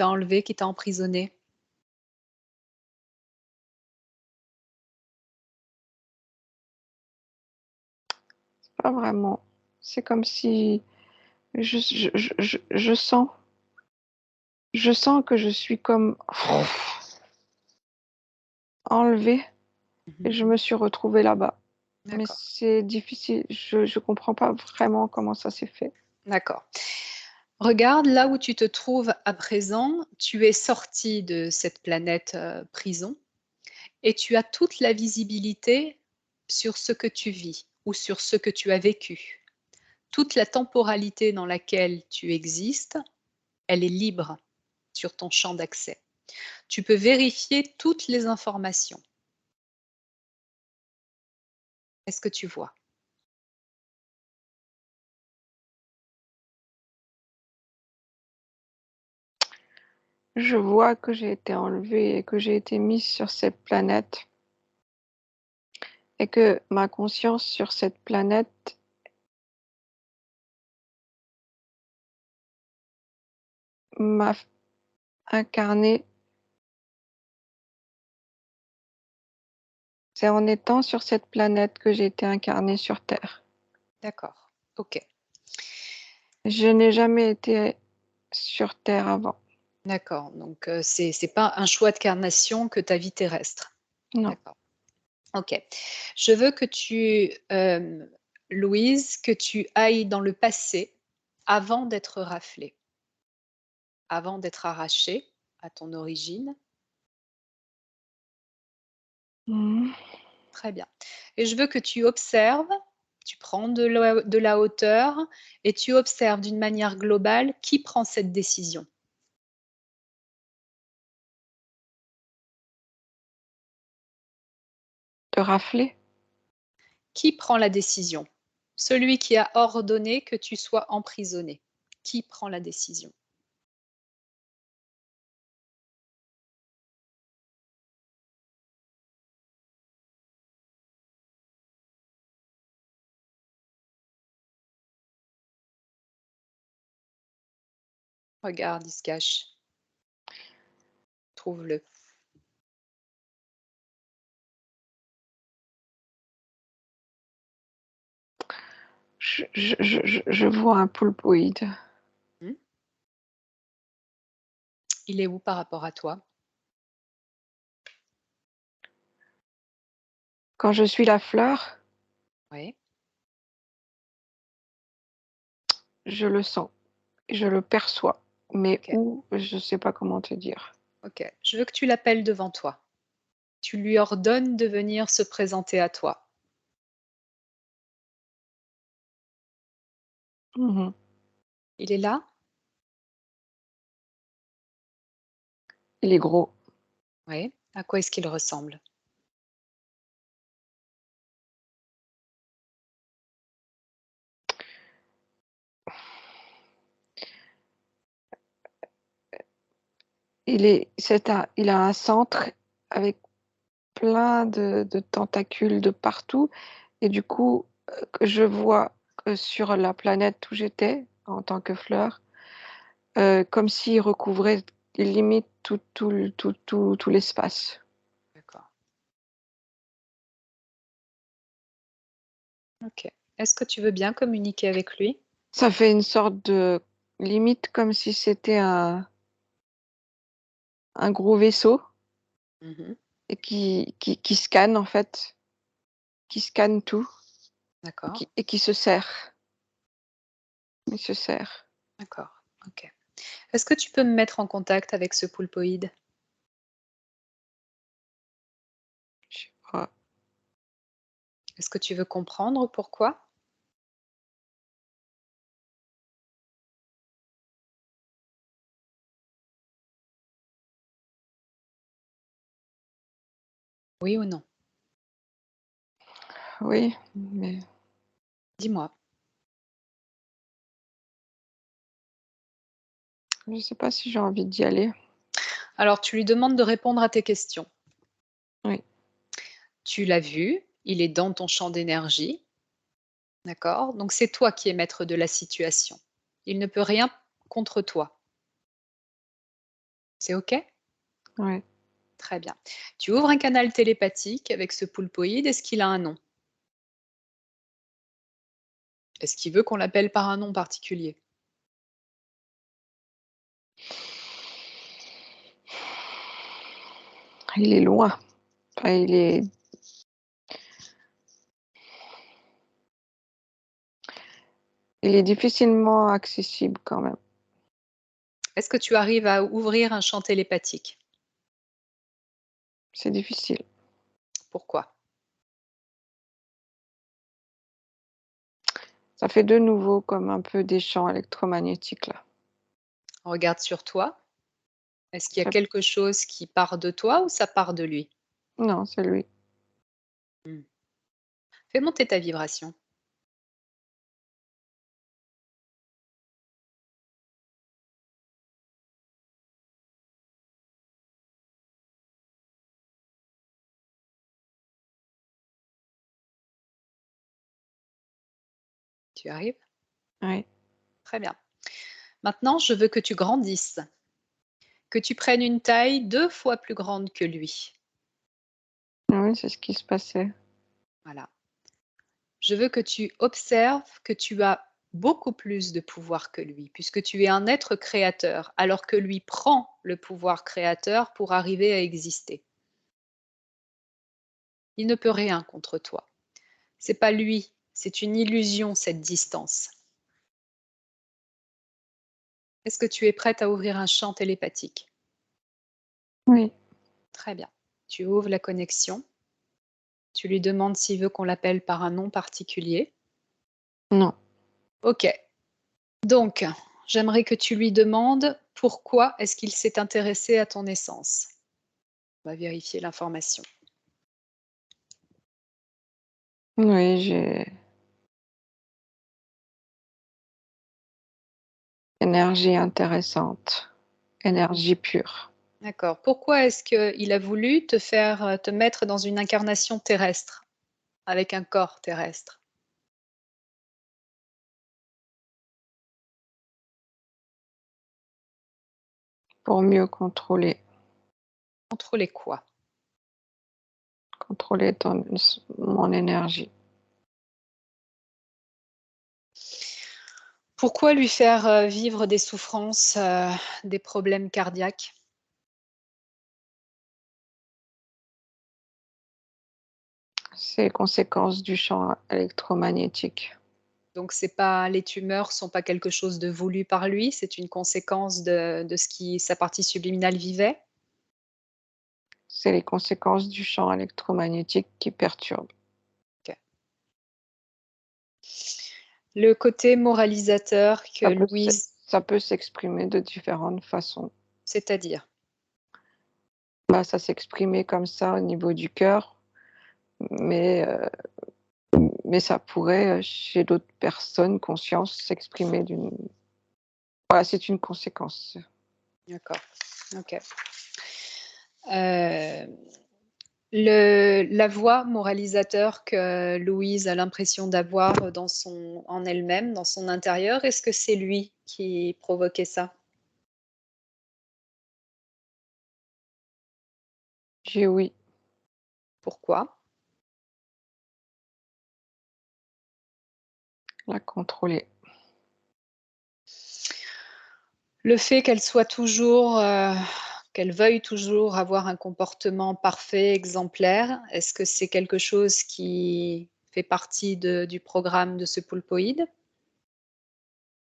enlevé, qui t'a emprisonné? Pas vraiment. C'est comme si je sens que je suis comme enlevée et Mmh. je me suis retrouvée là-bas. Mais D'accord, c'est difficile, je comprends pas vraiment comment ça s'est fait. d'accord. Regarde là où tu te trouves à présent, tu es sorti de cette planète, prison et tu as toute la visibilité sur ce que tu vis ou sur ce que tu as vécu. Toute la temporalité dans laquelle tu existes, elle est libre sur ton champ d'accès. Tu peux vérifier toutes les informations. Est-ce que tu vois? Je vois que j'ai été enlevée et que j'ai été mise sur cette planète et que ma conscience sur cette planète m'a incarnée. C'est en étant sur cette planète que j'ai été incarnée sur Terre. D'accord, OK, Je n'ai jamais été sur Terre avant. d'accord, donc c'est pas un choix de carnation que ta vie terrestre. Non. D'accord, OK. Je veux que tu, Louise, que tu ailles dans le passé avant d'être raflée, avant d'être arrachée à ton origine. Mmh. Très bien et je veux que tu observes, tu prends de la hauteur et tu observes d'une manière globale qui prend cette décision. De rafler? Qui prend la décision? Celui qui a ordonné que tu sois emprisonné. Qui prend la décision? Regarde, il se cache. Trouve-le. Je vois un poulpoïde. Mmh. Il est où par rapport à toi? Quand je suis la fleur, Oui, je le sens, je le perçois, mais OK, où, je ne sais pas comment te dire. OK. Je veux que tu l'appelles devant toi. Tu lui ordonnes de venir se présenter à toi. Mmh. Il est là? Il est gros. Oui. À quoi est-ce qu'il ressemble? Il a un centre avec plein de tentacules de partout et du coup, je vois que sur la planète où j'étais en tant que fleur, comme s'ils recouvraient limite tout l'espace. D'accord. OK. Est-ce que tu veux bien communiquer avec lui? Ça fait une sorte de limite comme si c'était un gros vaisseau Mmh. et qui scanne en fait, qui scanne tout D'accord, et qui se sert. Il se sert. d'accord, OK. Est-ce que tu peux me mettre en contact avec ce poulpoïde? Je sais pas. Est-ce que tu veux comprendre pourquoi? Oui ou non? Oui, mais Dis-moi. je sais pas si j'ai envie d'y aller. Alors tu lui demandes de répondre à tes questions. Oui, Tu l'as vu, il est dans ton champ d'énergie, d'accord? Donc c'est toi qui es maître de la situation. Il ne peut rien contre toi. C'est OK? ouais. Très bien. Tu ouvres un canal télépathique avec ce poulpoïde. Est-ce qu'il a un nom? Est-ce qu'il veut qu'on l'appelle par un nom particulier? Il est loin. Enfin, il est difficilement accessible quand même. Est-ce que tu arrives à ouvrir un champ télépathique? C'est difficile. Pourquoi? Ça fait de nouveau comme un peu des champs électromagnétiques là. Regarde sur toi. Est-ce qu'il y a Ça quelque chose qui part de toi ou ça part de lui? non, c'est lui. Mmh. Fais monter ta vibration. Tu arrives? Oui. Très bien. Maintenant, je veux que tu grandisses, que tu prennes une taille 2 fois plus grande que lui. Oui, c'est ce qui se passait. Voilà. Je veux que tu observes que tu as beaucoup plus de pouvoir que lui, puisque tu es un être créateur, alors que lui prend le pouvoir créateur pour arriver à exister. Il ne peut rien contre toi. C'est pas lui, c'est une illusion cette distance. Est-ce que tu es prête à ouvrir un champ télépathique? Oui. Très bien. Tu ouvres la connexion. Tu lui demandes s'il veut qu'on l'appelle par un nom particulier. Non. OK. Donc, j'aimerais que tu lui demandes pourquoi est-ce qu'il s'est intéressé à ton essence. On va vérifier l'information. Oui, j'ai énergie intéressante, énergie pure. D'accord. Pourquoi est-ce qu'il a voulu te faire, te mettre dans une incarnation terrestre, avec un corps terrestre? Pour mieux contrôler, Contrôler quoi? contrôler mon énergie. Pourquoi lui faire, vivre des souffrances, des problèmes cardiaques? C'est les conséquences du champ électromagnétique. Donc c'est pas les tumeurs sont pas quelque chose de voulu par lui, c'est une conséquence de ce qui sa partie subliminale vivait? C'est les conséquences du champ électromagnétique qui perturbent. OK. Le côté moralisateur que Ça peut s'e Louise ça peut s'exprimer de différentes façons. c'est-à-dire? Bah, ça s'exprimait comme ça au niveau du cœur, mais ça pourrait, chez d'autres personnes conscientes s'exprimer d'une voilà, c'est une conséquence. D'accord, OK. Heu, La voix moralisateur que Louise a l'impression d'avoir en elle-même, dans son intérieur, est-ce que c'est lui qui provoquait ça? J'ai oui. Pourquoi? La contrôler. Le fait qu'elle soit toujours, qu'elle veuille toujours avoir un comportement parfait, exemplaire, est-ce que c'est quelque chose qui fait partie du programme de ce poulpoïde?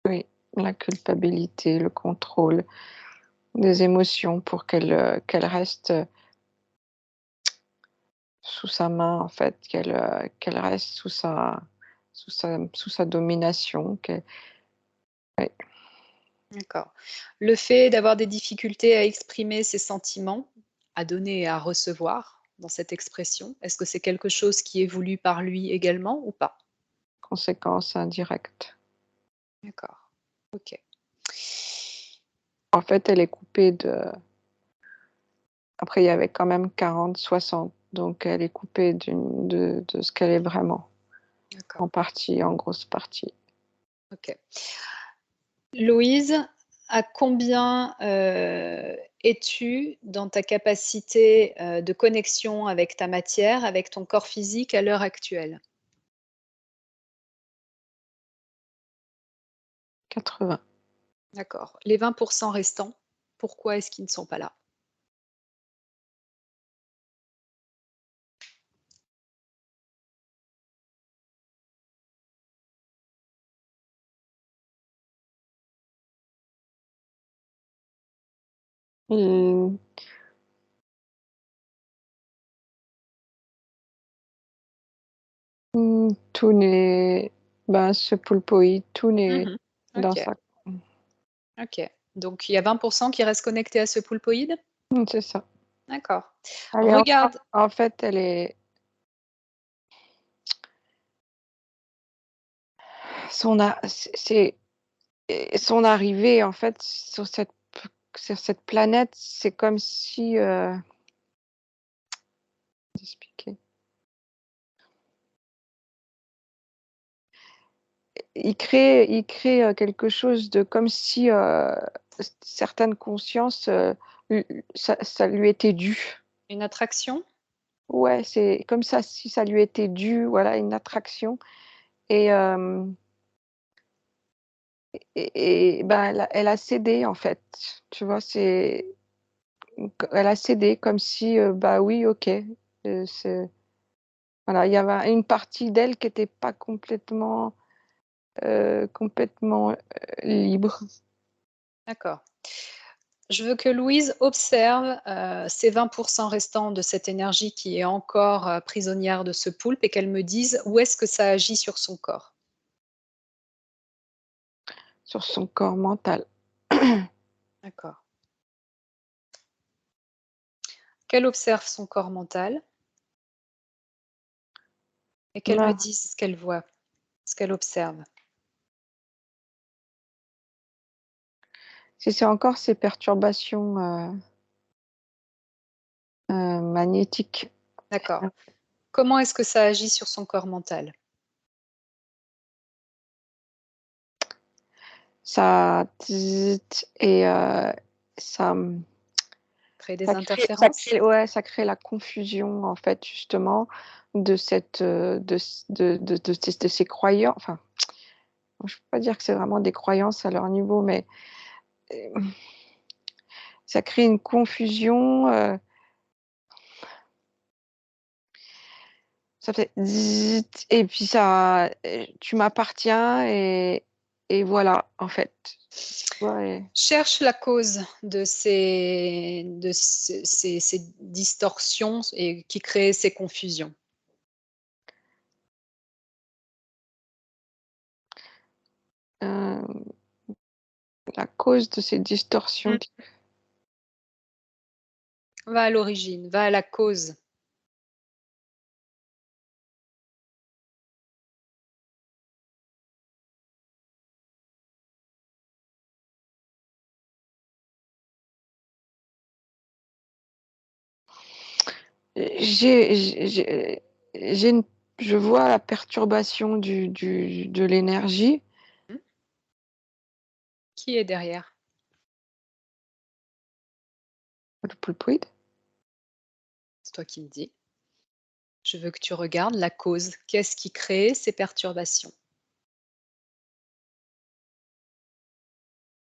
Oui, la culpabilité, le contrôle des émotions pour qu'elle reste sous sa main, en fait, qu'elle reste sous sa domination, oui. D'accord. Le fait d'avoir des difficultés à exprimer ses sentiments, à donner et à recevoir dans cette expression, est-ce que c'est quelque chose qui est voulu par lui également ou pas? Conséquences indirectes. D'accord, OK. En fait, elle est coupée après il y avait quand même 40-60, donc elle est coupée de ce qu'elle est vraiment, D'accord, en partie, en grosse partie. OK. Louise, à combien, es-tu dans ta capacité, de connexion avec ta matière, avec ton corps physique à l'heure actuelle? 80. D'accord. Les 20 restants, pourquoi est-ce qu'ils ne sont pas là? Mmh, tout n'est ben, ce poulpoïde, tout n'est Mmh. dans OK, sa OK. Donc il y a 20 qui restent connectés à ce poulpoïde? c'est ça. D'accord. Elle est encore Regarde en fait, elle est son a c'est son arrivée, en fait, sur cette planète, c'est comme si, expliquer. Il crée, quelque chose de comme si, certaines consciences, ça lui était dû. une attraction? Ouais, c'est comme ça, si ça lui était dû, voilà, une attraction et ben, elle a cédé, en fait, tu vois? Elle a cédé comme si, bah, oui, OK, c'est voilà, il y avait une partie d'elle qui était pas complètement libre. D'accord. Je veux que Louise observe, ces 20 restants de cette énergie qui est encore, prisonnière de ce poulpe et qu'elle me dise où est-ce que ça agit sur son corps? Sur son corps mental. D'accord. Qu'elle observe son corps mental et qu'elle me Ah, dise ce qu'elle voit, ce qu'elle observe. si c'est encore ces perturbations, magnétiques, D'accord. Comment est-ce que ça agit sur son corps mental? ça tzzt et ça, Créer des ça interférences? crée ouais, ça crée la confusion, en fait, justement, de cette, de ces croyances, enfin, je peux pas dire que c'est vraiment des croyances à leur niveau, mais, heu, ça crée une confusion, ça fait zzt et puis ça, tu m'appartiens et voilà, en fait. Ouais, Cherche la cause de ces distorsions et qui créent ces confusions. hem, la cause de ces distorsions Mmh. Va à l'origine, va à la cause. Je vois la perturbation de l'énergie. Qui est derrière? Le pulpoïde. C'est toi qui me dis. Je veux que tu regardes la cause. Qu'est-ce qui crée ces perturbations?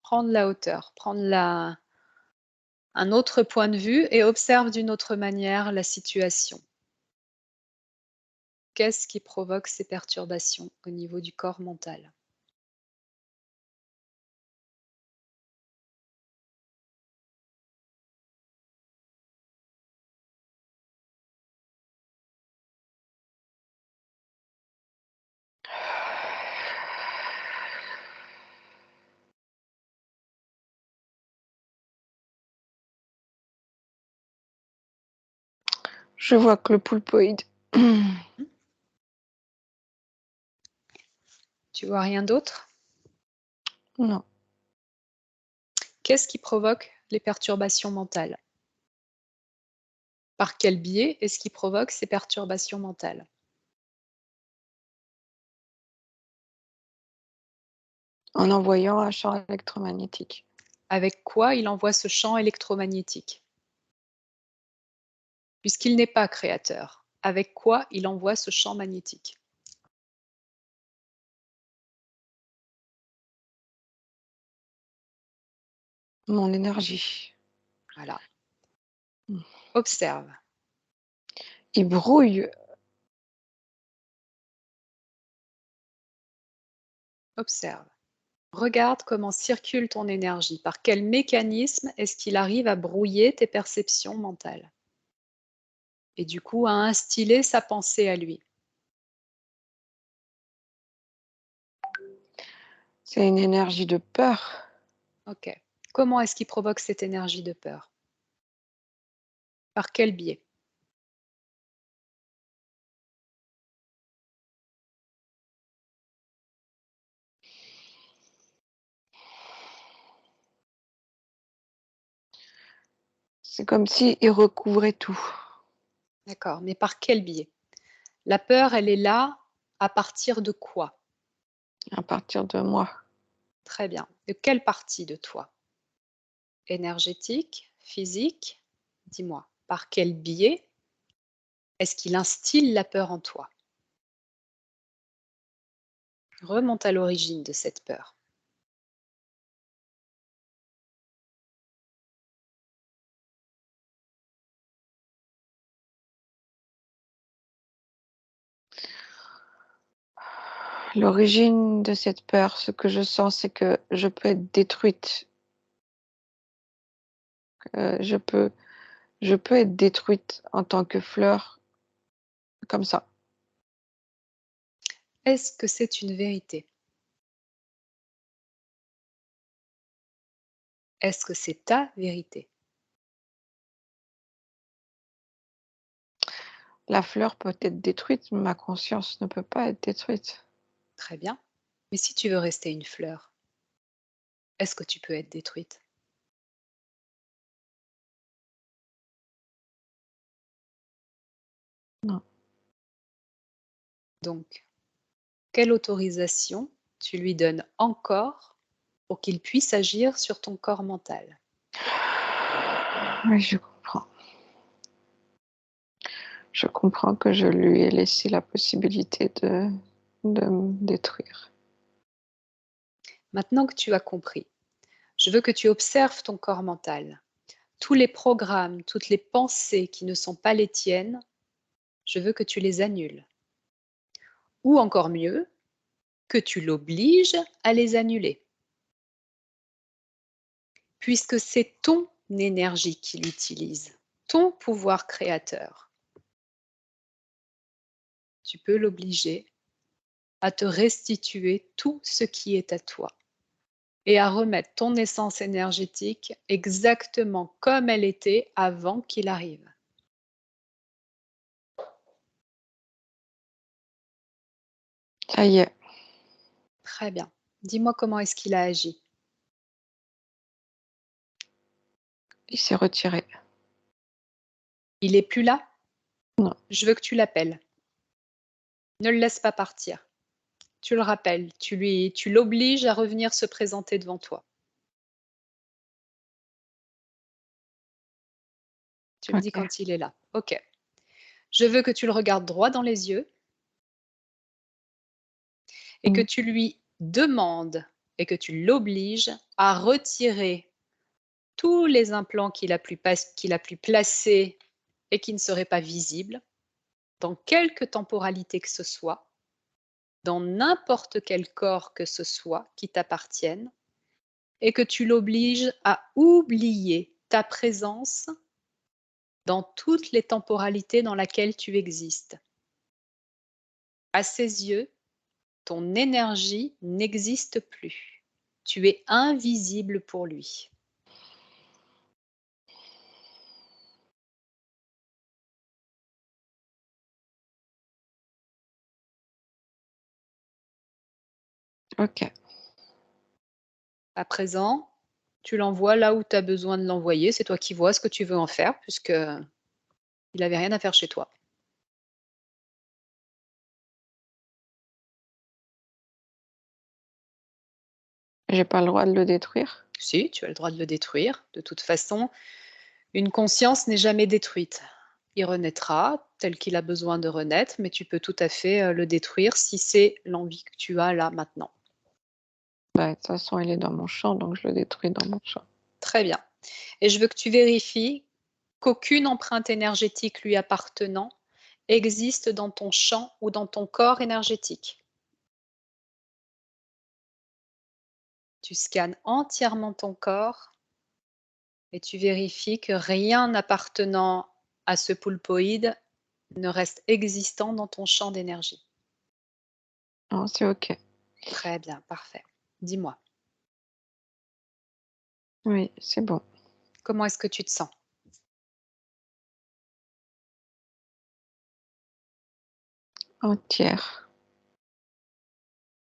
Prendre la hauteur, prendre un autre point de vue et observe d'une autre manière la situation. Qu'est-ce qui provoque ces perturbations au niveau du corps mental? Je vois que le pulpoïde. Tu vois rien d'autre? Non. Qu'est-ce qui provoque les perturbations mentales? Par quel biais est-ce qui provoque ces perturbations mentales? En envoyant un champ électromagnétique. Avec quoi il envoie ce champ électromagnétique? Puisqu'il n'est pas créateur, avec quoi il envoie ce champ magnétique? Mon énergie. Voilà. Observe. Il brouille. Observe. Regarde comment circule ton énergie. Par quel mécanisme est-ce qu'il arrive à brouiller tes perceptions mentales? Et du coup, à instiller sa pensée à lui. C'est une énergie de peur. Ok. Comment est-ce qu'il provoque cette énergie de peur? Par quel biais? C'est comme s'il recouvrait tout. D'accord, mais par quel biais? La peur, elle est là à partir de quoi? À partir de moi. Très bien. De quelle partie de toi? Énergétique? Physique? Dis-moi. Par quel biais est-ce qu'il instille la peur en toi? Remonte à l'origine de cette peur. L'origine de cette peur, ce que je sens, c'est que je peux être détruite. Je peux être détruite en tant que fleur, comme ça. Est-ce que c'est une vérité? Est-ce que c'est ta vérité? La fleur peut être détruite, mais ma conscience ne peut pas être détruite. Très bien. Mais si tu veux rester une fleur, est-ce que tu peux être détruite? Non. Donc, quelle autorisation tu lui donnes encore pour qu'il puisse agir sur ton corps mental? Oui, je comprends. Je comprends que je lui ai laissé la possibilité de me détruire. Maintenant que tu as compris, je veux que tu observes ton corps mental. Tous les programmes, toutes les pensées qui ne sont pas les tiennes, je veux que tu les annules. Ou encore mieux, que tu l'obliges à les annuler. Puisque c'est ton énergie qu'il utilise, ton pouvoir créateur. Tu peux l'obliger à te restituer tout ce qui est à toi et à remettre ton essence énergétique exactement comme elle était avant qu'il arrive. Ça y est, Très bien. Dis-moi comment est-ce qu'il a agi. il s'est retiré. Il est plus là? Non. Je veux que tu l'appelles. Ne le laisse pas partir. Tu le rappelles, tu l'obliges à revenir se présenter devant toi. Tu me dis OK. quand il est là. OK. Je veux que tu le regardes droit dans les yeux et que Mmh. tu lui demandes et que tu l'obliges à retirer tous les implants qu'il a pu placer et qui ne seraient pas visibles, dans quelque temporalité que ce soit, dans n'importe quel corps que ce soit qui t'appartienne, et que tu l'obliges à oublier ta présence dans toutes les temporalités dans lesquelles tu existes. À ses yeux, ton énergie n'existe plus. Tu es invisible pour lui. OK. À présent, tu l'envoies là où tu as besoin de l'envoyer. C'est toi qui vois ce que tu veux en faire, puisque il n'avait rien à faire chez toi. J'ai pas le droit de le détruire? Si, tu as le droit de le détruire. De toute façon, une conscience n'est jamais détruite. Il renaîtra tel qu'il a besoin de renaître, mais tu peux tout à fait le détruire si c'est l'envie que tu as là maintenant. Bah, de toute façon, il est dans mon champ, donc je le détruis dans mon champ. Très bien. Et je veux que tu vérifies qu'aucune empreinte énergétique lui appartenant existe dans ton champ ou dans ton corps énergétique. Tu scannes entièrement ton corps et tu vérifies que rien appartenant à ce poulpoïde ne reste existant dans ton champ d'énergie. Non, c'est OK. Très bien, parfait. Dis-moi, Oui, c'est bon. comment est-ce que tu te sens? Entière.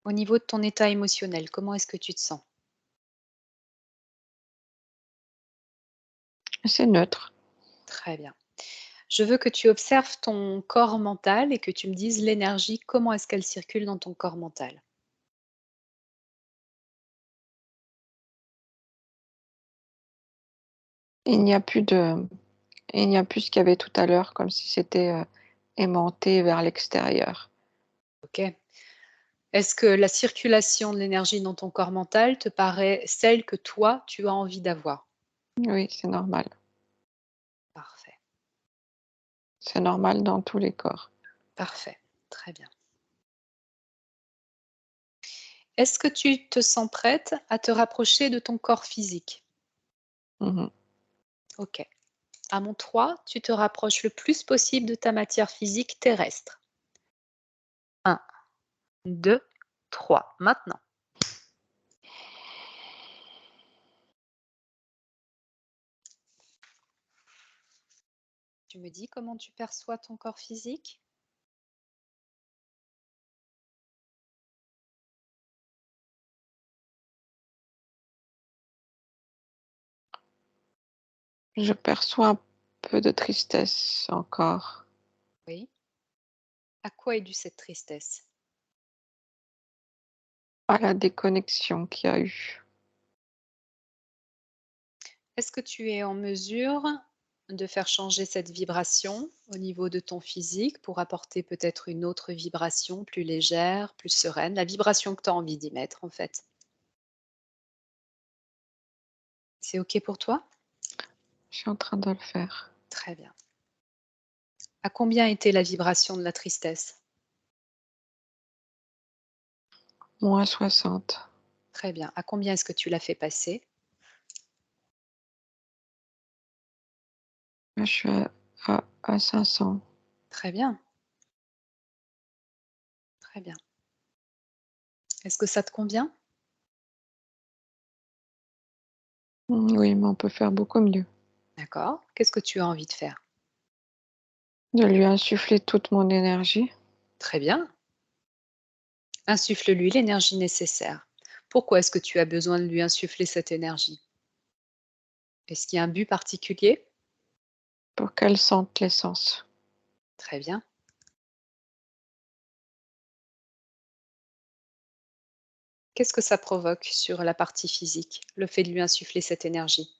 Au niveau de ton état émotionnel, comment est-ce que tu te sens? C'est neutre. Très bien. Je veux que tu observes ton corps mental et que tu me dises l'énergie, comment est-ce qu'elle circule dans ton corps mental? Il n'y a plus de il n'y a plus ce qu'il y avait tout à l'heure, comme si c'était, aimanté vers l'extérieur. OK. Est-ce que la circulation de l'énergie dans ton corps mental te paraît celle que toi, tu as envie d'avoir? Oui, c'est normal. Parfait, C'est normal dans tous les corps. parfait, très bien. Est-ce que tu te sens prête à te rapprocher de ton corps physique? Mmh. OK. À mon 3, tu te rapproches le plus possible de ta matière physique terrestre. 1, 2, 3. Maintenant. Tu me dis comment tu perçois ton corps physique? Je perçois un peu de tristesse encore, Oui. À quoi est due cette tristesse? à la déconnexion qu'il y a eu. Est-ce que tu es en mesure de faire changer cette vibration au niveau de ton physique pour apporter peut-être une autre vibration plus légère, plus sereine, la vibration que tu as envie d'y mettre en fait? C'est OK pour toi? Je suis en train de le faire. Très bien. À combien était la vibration de la tristesse? -60. Très bien. À combien est-ce que tu l'as fait passer? Là, je suis à 500. Très bien, très bien. Est-ce que ça te convient? Oui, mais on peut faire beaucoup mieux. D'accord. Qu'est-ce que tu as envie de faire? De lui insuffler toute mon énergie. Très bien. Insuffle-lui l'énergie nécessaire. Pourquoi est-ce que tu as besoin de lui insuffler cette énergie? Est-ce qu'il y a un but particulier? Pour qu'elle sente l'essence. Très bien. Qu'est-ce que ça provoque sur la partie physique, le fait de lui insuffler cette énergie?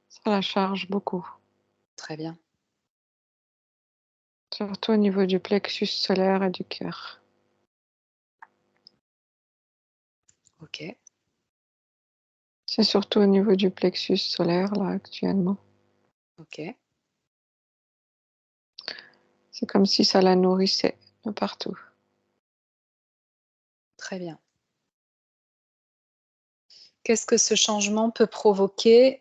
Ça la charge beaucoup, Très bien. surtout au niveau du plexus solaire et du cœur. OK. C'est surtout au niveau du plexus solaire, là, actuellement. OK. C'est comme si ça la nourrissait de partout. Très bien. Qu'est-ce que ce changement peut provoquer,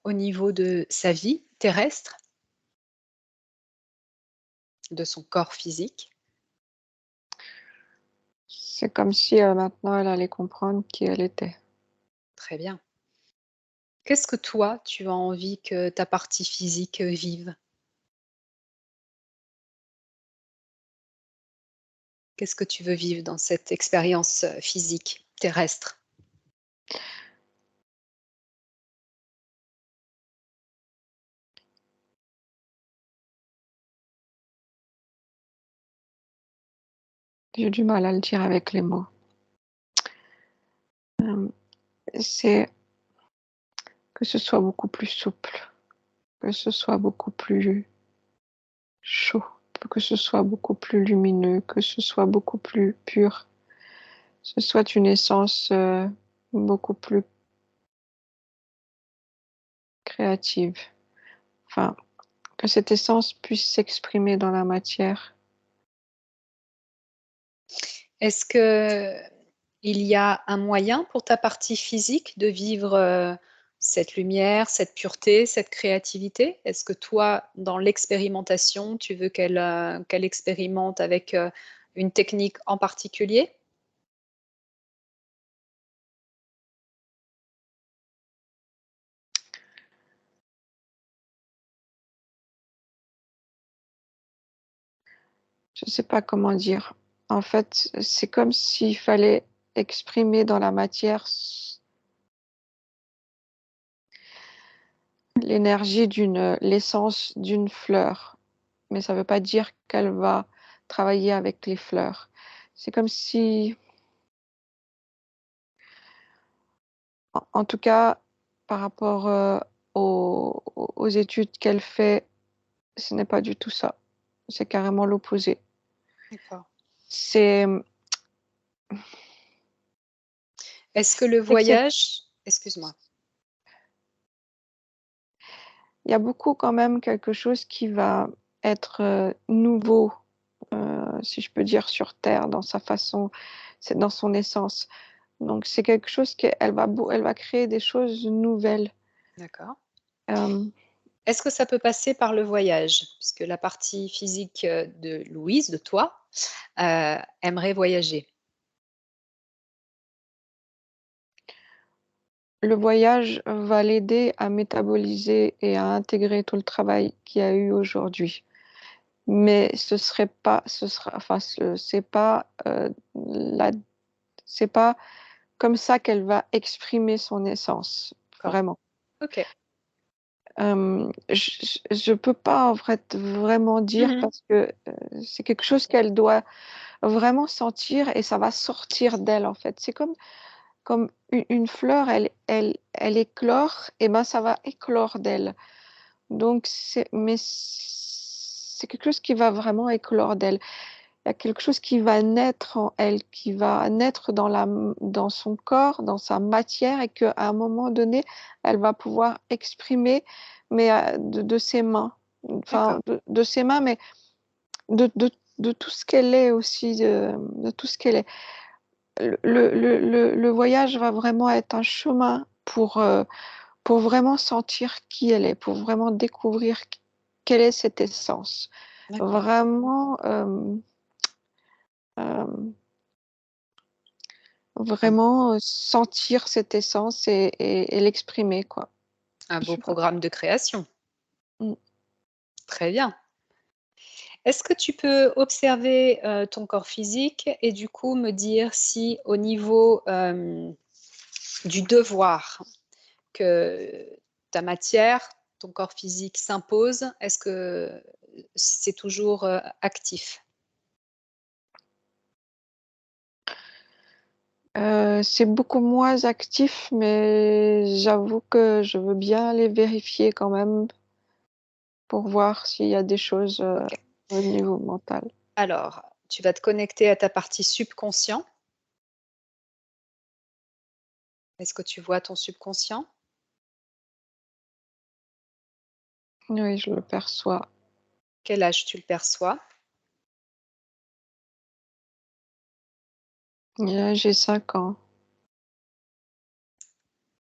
au niveau de sa vie terrestre, de son corps physique? C'est comme si, maintenant elle allait comprendre qui elle était. Très bien. Qu'est-ce que toi, tu as envie que ta partie physique, vive? Qu'est-ce que tu veux vivre dans cette expérience, physique, terrestre? J'ai du mal à le dire avec les mots. C'est que ce soit beaucoup plus souple, que ce soit beaucoup plus chaud, que ce soit beaucoup plus lumineux, que ce soit beaucoup plus pur, que ce soit une essence, beaucoup plus créative. Enfin, que cette essence puisse s'exprimer dans la matière. Est-ce qu'il y a un moyen pour ta partie physique de vivre, cette lumière, cette pureté, cette créativité? Est-ce que toi, dans l'expérimentation, tu veux qu'elle expérimente avec, une technique en particulier? Je ne sais pas comment dire. En fait, c'est comme s'il fallait exprimer dans la matière l'énergie l'essence d'une fleur. Mais ça ne veut pas dire qu'elle va travailler avec les fleurs. C'est comme si, en tout cas, par rapport aux études qu'elle fait, ce n'est pas du tout ça. C'est carrément l'opposé. D'accord. C'est Est-ce que le c'est que voyage excuse-moi. il y a beaucoup quand même quelque chose qui va être nouveau, si je peux dire, sur Terre, dans sa façon, c'est dans son essence. Donc c'est quelque chose elle va créer des choses nouvelles. D'accord. Euh, Est-ce que ça peut passer par le voyage? Puisque la partie physique, de Louise, de toi, aimerait voyager. le voyage va l'aider à métaboliser et à intégrer tout le travail qu'il y a eu aujourd'hui. Mais c'est pas comme ça qu'elle va exprimer son essence, D'accord. vraiment. OK. Je peux pas en fait vraiment dire Mmh. parce que c'est quelque chose qu'elle doit vraiment sentir et ça va sortir d'elle en fait. C'est comme une fleur, elle éclore, et ben ça va éclore d'elle. Donc c'est quelque chose qui va vraiment éclore d'elle. Il y a quelque chose qui va naître en elle, qui va naître dans son corps, dans sa matière, et qu'à un moment donné, elle va pouvoir exprimer, mais de ses mains. D'accord. Enfin, de ses mains, mais de tout ce qu'elle est aussi, de tout ce qu'elle est. Le voyage va vraiment être un chemin pour vraiment sentir qui elle est, pour vraiment découvrir quelle est cette essence. D'accord. Vraiment, Un vraiment sentir cette essence et l'exprimer, quoi. un Je beau sais pas. programme de création. Mm. Très bien. Est-ce que tu peux observer, ton corps physique et du coup me dire si au niveau, du devoir que ta matière, ton corps physique s'impose, est-ce que c'est toujours, actif? C'est beaucoup moins actif, mais j'avoue que je veux bien aller vérifier quand même pour voir s'il y a des choses, OK. au niveau mental. Alors, tu vas te connecter à ta partie subconscient. Est-ce que tu vois ton subconscient? Oui, je le perçois. Quel âge tu le perçois? J'ai 5 ans.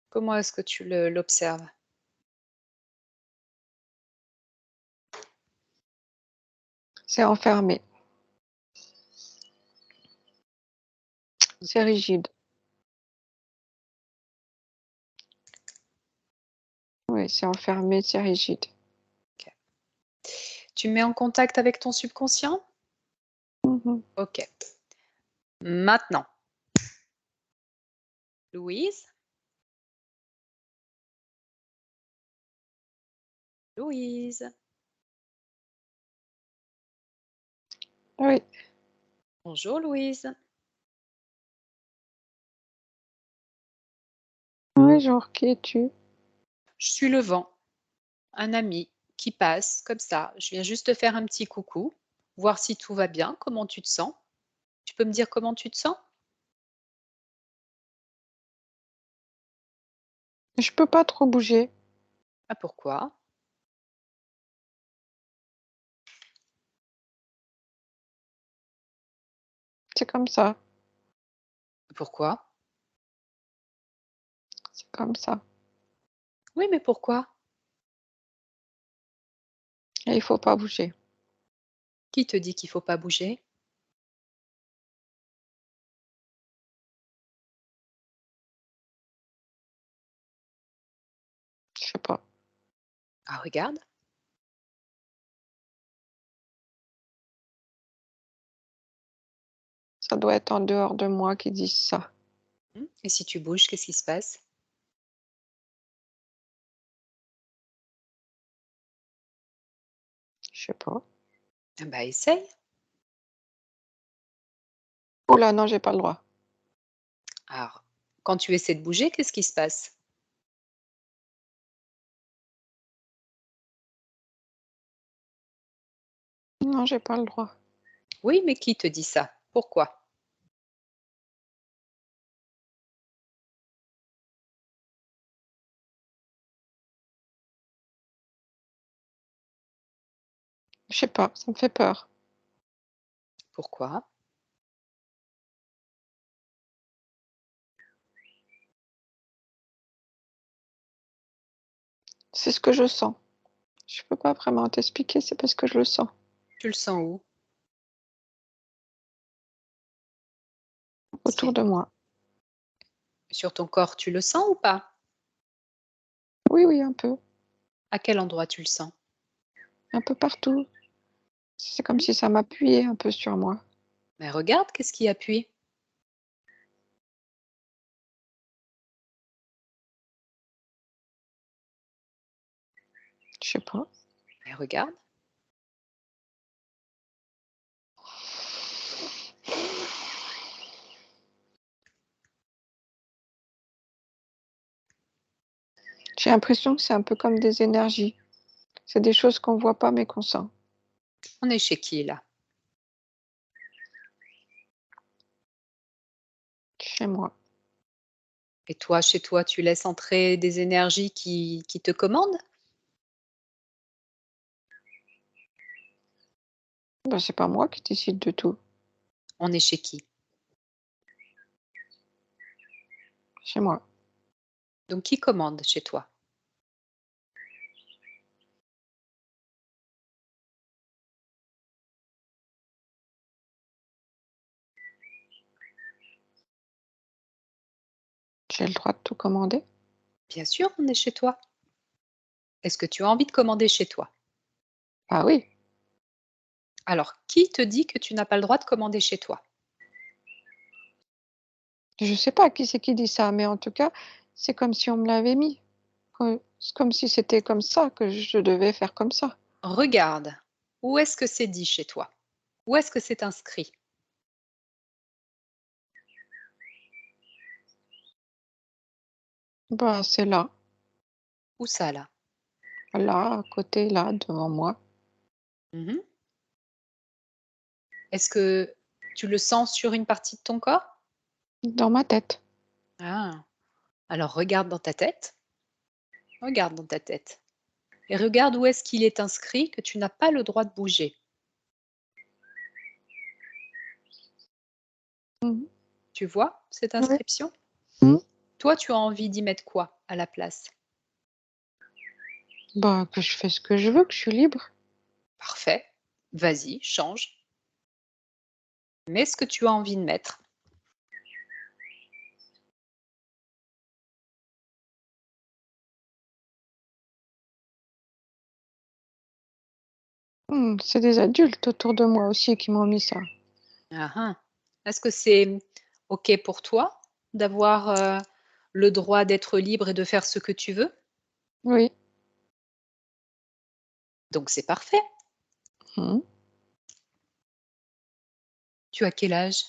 Comment est-ce que tu l'observes? C'est enfermé. C'est OK. rigide. Oui, c'est enfermé, c'est rigide. OK. Tu me mets en contact avec ton subconscient? Mmh. OK. Maintenant, Louise? Louise? Oui. Bonjour Louise. Oui, genre, qui es-tu? Je suis le vent, un ami qui passe comme ça. Je viens juste te faire un petit coucou, voir si tout va bien, comment tu te sens. Tu peux me dire comment tu te sens? Je peux pas trop bouger. Ah pourquoi? C'est comme ça, Pourquoi? c'est comme ça. Oui, mais pourquoi? Et il faut pas bouger. Qui te dit qu'il faut pas bouger? Je sais pas. Ah regarde. Ça doit être en dehors de moi qu'ils disent ça. Et si tu bouges, qu'est-ce qui se passe? Je sais pas. Ah bah essaye. Oh là, non, j'ai pas le droit. Alors, quand tu essaies de bouger, qu'est-ce qui se passe? Non, j'ai pas le droit. Oui, mais qui te dit ça? Pourquoi? Je sais pas, ça me fait peur. Pourquoi? C'est ce que je sens. Je peux pas vraiment t'expliquer, c'est parce que je le sens. Tu le sens où? Autour C'est de moi. sur ton corps, tu le sens ou pas? Oui, oui, un peu. À quel endroit tu le sens? Un peu partout. C'est comme Mmh. si ça m'appuyait un peu sur moi. Mais regarde, qu'est-ce qui appuie? Je sais pas. Mais regarde. J'ai l'impression que c'est un peu comme des énergies. C'est des choses qu'on voit pas mais qu'on sent. On est chez qui là? Chez moi. Et toi, chez toi, tu laisses entrer des énergies qui te commandent? Ben, c'est pas moi qui décide de tout. On est chez qui? Chez moi. Donc qui commande chez toi? J'ai le droit de tout commander. Bien sûr, on est chez toi. Est-ce que tu as envie de commander chez toi? Ah oui, Alors, qui te dit que tu n'as pas le droit de commander chez toi? je sais pas qui c'est qui dit ça, mais en tout cas, c'est comme si on me l'avait mis. Oui, c'est comme si c'était comme ça, que je devais faire comme ça. Regarde, où est-ce que c'est dit chez toi? Où est-ce que c'est inscrit? Bah, c'est Où ça là? là, à côté, là, devant moi. Mmh. Est-ce que tu le sens sur une partie de ton corps? Dans ma tête. Ah, alors regarde dans ta tête, regarde dans ta tête et regarde où est-ce qu'il est inscrit que tu n'as pas le droit de bouger. Mmh. Tu vois cette Oui. inscription? Mmh. Toi, tu as envie d'y mettre quoi à la place? Bah, que je fais ce que je veux, que je suis libre. Parfait, vas-y, change. Mets ce que tu as envie de mettre. C'est des adultes autour de moi aussi qui m'ont mis ça. Ah ah. Est-ce que c'est OK pour toi d'avoir, le droit d'être libre et de faire ce que tu veux? Oui. Donc c'est parfait. Mmh. Tu as quel âge?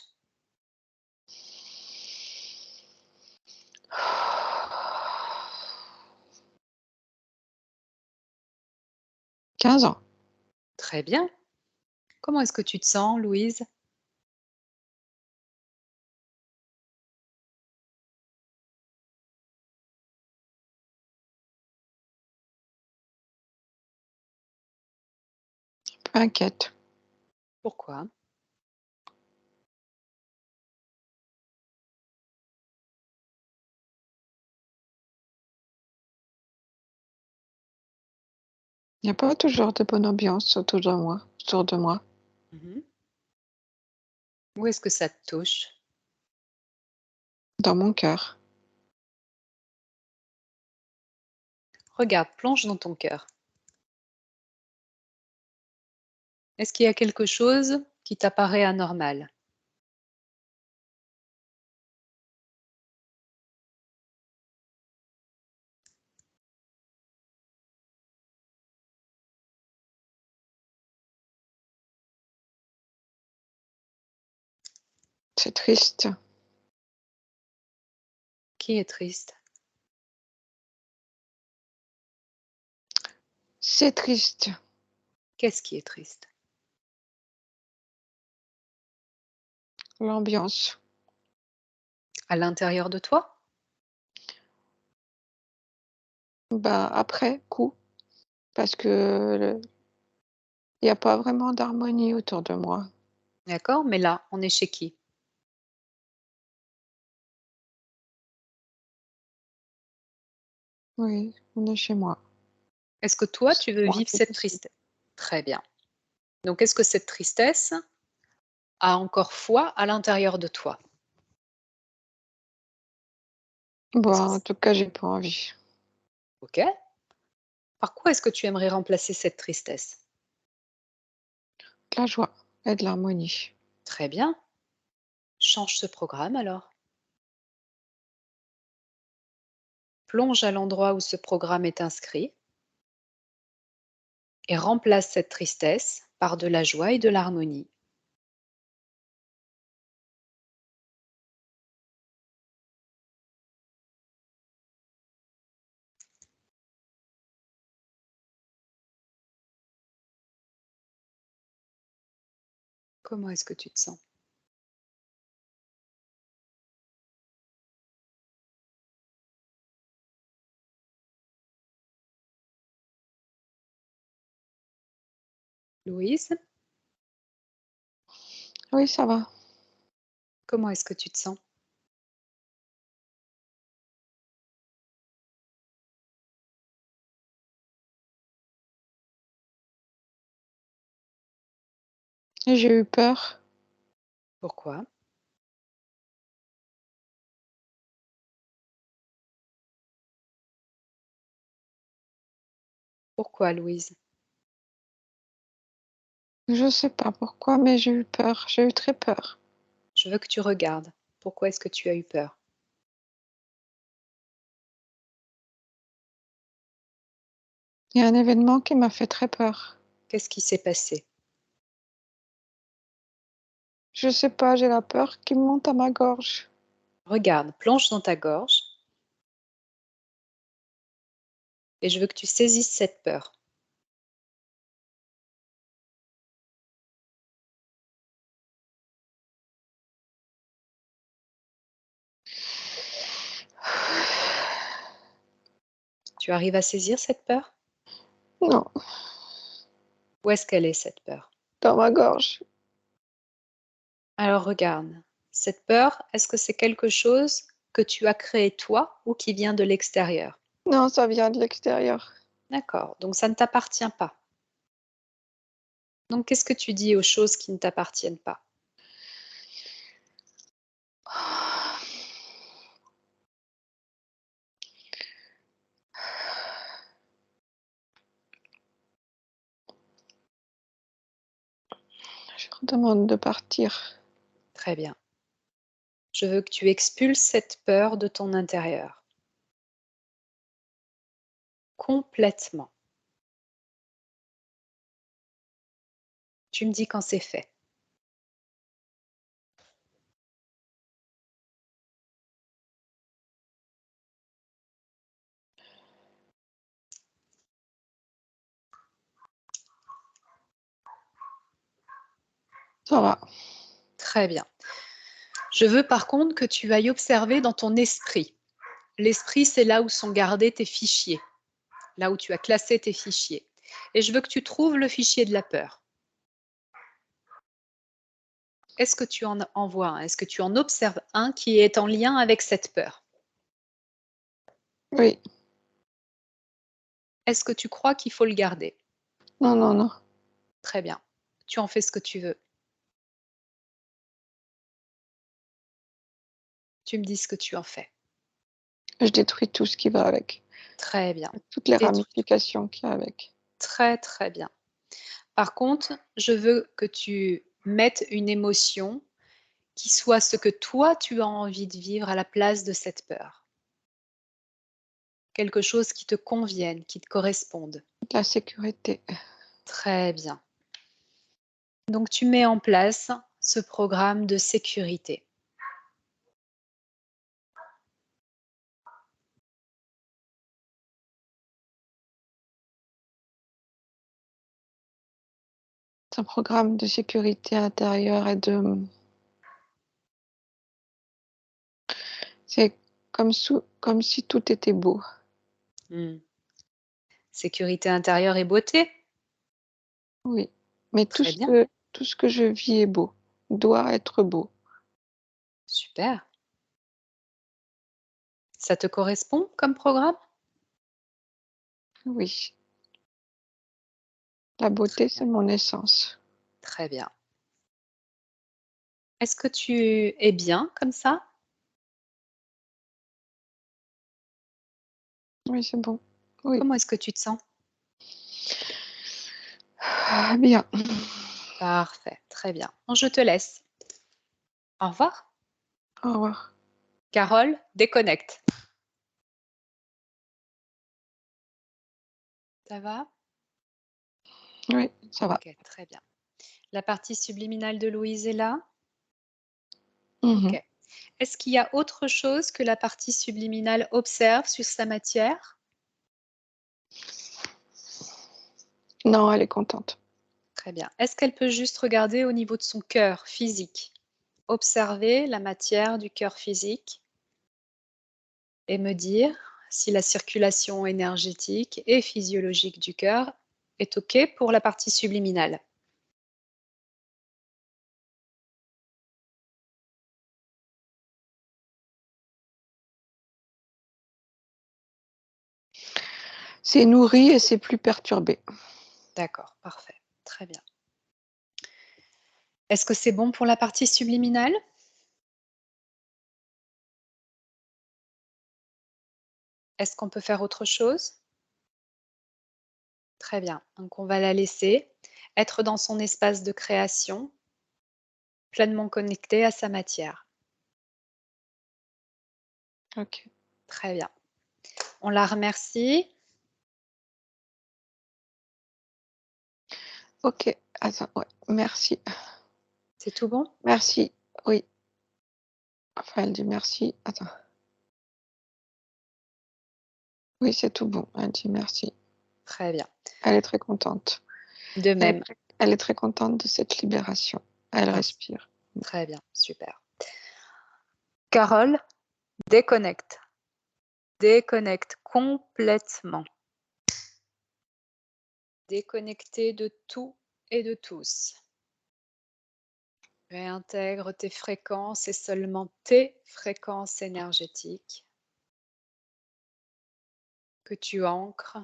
15 ans. Très bien. Comment est-ce que tu te sens, Louise? Un peu inquiète. Pourquoi? Il y a pas toujours de bonne ambiance autour de moi. Mmh. Où est-ce que ça te touche? Dans mon cœur. Regarde, plonge dans ton cœur. Est-ce qu'il y a quelque chose qui t'apparaît anormal? C'est triste. Qui est triste? C'est triste. Qu'est-ce qui est triste? L'ambiance. À l'intérieur de toi? Bah, après coup, parce que il y a pas vraiment d'harmonie autour de moi. D'accord, mais là, on est chez qui? Oui, on est chez moi. Est-ce que toi, C'est tu veux moi vivre qui cette décide. tristesse? Très bien. Donc est-ce que cette tristesse a encore foi à l'intérieur de toi? Est-ce Bah, que en c tout cas, j'ai pas envie. OK. Par quoi est-ce que tu aimerais remplacer cette tristesse? De la joie et de l'harmonie. Très bien. Change ce programme alors. Plonge à l'endroit où ce programme est inscrit et remplace cette tristesse par de la joie et de l'harmonie. Comment est-ce que tu te sens? Louise, Oui, ça va. comment est-ce que tu te sens? Et j'ai eu peur. Pourquoi? Pourquoi, Louise? Je sais pas pourquoi, mais j'ai eu peur. J'ai eu très peur. Je veux que tu regardes. Pourquoi est-ce que tu as eu peur? Il y a un événement qui m'a fait très peur. Qu'est-ce qui s'est passé? Je sais pas, j'ai la peur qui monte à ma gorge. Regarde, plonge dans ta gorge et je veux que tu saisisses cette peur. Tu arrives à saisir cette peur? Non, Où est-ce qu'elle est cette peur? dans ma gorge. Alors regarde, cette peur, est-ce que c'est quelque chose que tu as créé toi ou qui vient de l'extérieur? Non, ça vient de l'extérieur. D'accord, donc ça ne t'appartient pas. Donc qu'est-ce que tu dis aux choses qui ne t'appartiennent pas? Je leur demande de partir. Très bien. Je veux que tu expulses cette peur de ton intérieur. Complètement. Tu me dis quand c'est fait. Ça va. Très bien. Je veux par contre que tu ailles observer dans ton esprit. L'esprit, c'est là où sont gardés tes fichiers, là où tu as classé tes fichiers. Et je veux que tu trouves le fichier de la peur. Est-ce que tu en vois un? Est-ce que tu en observes un qui est en lien avec cette peur? Oui. Est-ce que tu crois qu'il faut le garder? Non, non, non. Très bien. Tu en fais ce que tu veux. Tu me dis ce que tu en fais. Je détruis tout ce qui va avec. Très bien. Toutes les Détruis. ramifications qu'il y a avec. Très, très bien. Par contre, je veux que tu mettes une émotion qui soit ce que toi, tu as envie de vivre à la place de cette peur. Quelque chose qui te convienne, qui te corresponde. La sécurité. Très bien. Donc tu mets en place ce programme de sécurité. C'est un programme de sécurité intérieure et de... C'est comme si tout était beau. Hmm. Sécurité intérieure et beauté. Oui. Mais Très bien. tout ce que je vis est beau. Doit être beau. Super. Ça te correspond comme programme? Oui. La beauté, c'est mon essence. Très bien. Est-ce que tu es bien comme ça? Oui, c'est bon. Oui. Comment est-ce que tu te sens? Ah, bien. Parfait, très bien. Bon, je te laisse. Au revoir. Au revoir. Carole, déconnecte. Ça va? Oui, ça va. Ok, très bien. La partie subliminale de Louise est là? Mhm. Ok. Est-ce qu'il y a autre chose que la partie subliminale observe sur sa matière? Non, elle est contente. Très bien. Est-ce qu'elle peut juste regarder au niveau de son cœur physique? Observer la matière du cœur physique et me dire si la circulation énergétique et physiologique du cœur est OK pour la partie subliminale. C'est nourri et c'est plus perturbé. D'accord, parfait. Très bien. Est-ce que c'est bon pour la partie subliminale? Est-ce qu'on peut faire autre chose? Très bien. Donc on va la laisser être dans son espace de création, pleinement connectée à sa matière. Ok. Très bien. On la remercie Ok, attends, ouais, merci. C'est tout bon? Merci, oui. Enfin, elle dit merci. Attends. Oui, c'est tout bon. Elle dit merci. Très bien. Elle est très contente. De même. Elle est très contente de cette libération. Elle respire. Très bien, super. Carole, déconnecte. Déconnecte complètement. Déconnecter de tout et de tous. Réintègre tes fréquences et seulement tes fréquences énergétiques que tu ancres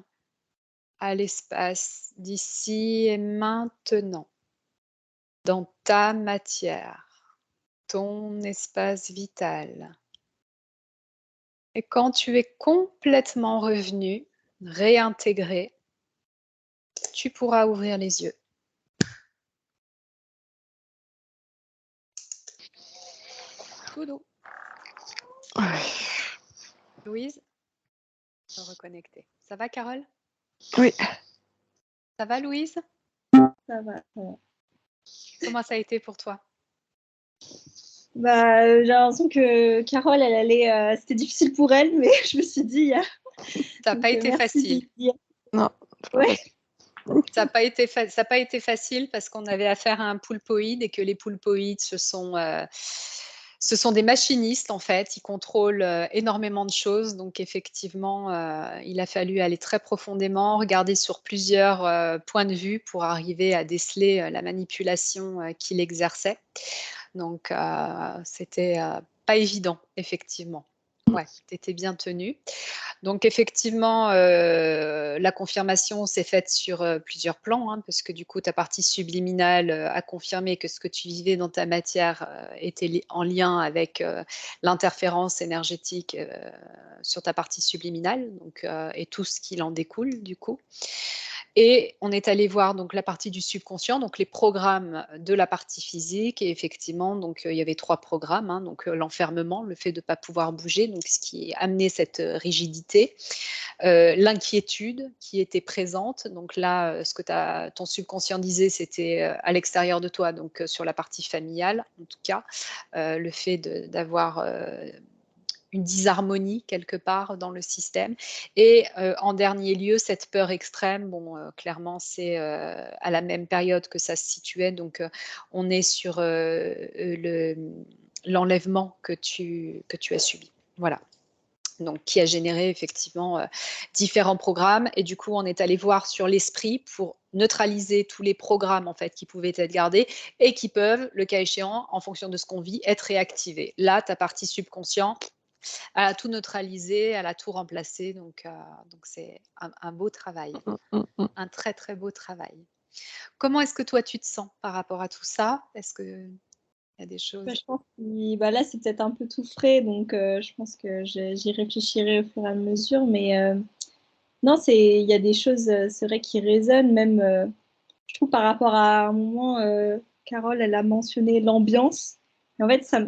à l'espace d'ici et maintenant, dans ta matière, ton espace vital. Et quand tu es complètement revenu, réintégré, tu pourras ouvrir les yeux. Tout doux. Louise, reconnecter. Ça va, Carole? Oui. Ça va, Louise? Ça va, ça va. Comment ça a été pour toi? Bah, j'ai l'impression que Carole, elle allait, c'était difficile pour elle, mais je me suis dit, Ça n'a pas été merci de facile. le dire. Non. Ouais. Ça n'a pas été facile parce qu'on avait affaire à un poulpoïde et que les poulpoïdes, ce sont des machinistes en fait. Ils contrôlent énormément de choses. Donc effectivement, il a fallu aller très profondément, regarder sur plusieurs points de vue pour arriver à déceler la manipulation qu'il exerçait. Donc c'était pas évident, effectivement. Ouais, tu étais bien tenue. Donc effectivement, la confirmation s'est faite sur plusieurs plans, hein, parce que du coup, ta partie subliminale a confirmé que ce que tu vivais dans ta matière était en lien avec l'interférence énergétique sur ta partie subliminale, donc, et tout ce qui en découle du coup. Et on est allé voir donc la partie du subconscient, donc les programmes de la partie physique. Et effectivement, donc il y avait 3 programmes, hein, donc l'enfermement, le fait de ne pas pouvoir bouger, donc ce qui amenait cette rigidité, l'inquiétude qui était présente. Donc là, ce que ton subconscient disait, c'était à l'extérieur de toi, donc sur la partie familiale, en tout cas, le fait d'avoir une disharmonie quelque part dans le système. Et en dernier lieu, cette peur extrême, bon, clairement, c'est à la même période que ça se situait. Donc, on est sur l'enlèvement que tu as subi. Voilà. Donc, qui a généré effectivement différents programmes. Et du coup, on est allé voir sur l'esprit pour neutraliser tous les programmes en fait qui pouvaient être gardés et qui peuvent, le cas échéant, en fonction de ce qu'on vit, être réactivés. Là, ta partie subconsciente, elle a tout neutralisé, elle a tout remplacé. Donc c'est un beau travail, un très très beau travail. Comment est-ce que toi tu te sens par rapport à tout ça? Est-ce que il y a des choses? Bah, je pense que là, c'est peut-être un peu tout frais, donc je pense que j'y réfléchirai au fur et à mesure. Mais non, il y a des choses, c'est vrai, qui résonnent, même, je trouve, par rapport à un moment, Carole, elle a mentionné l'ambiance. Et en fait, ça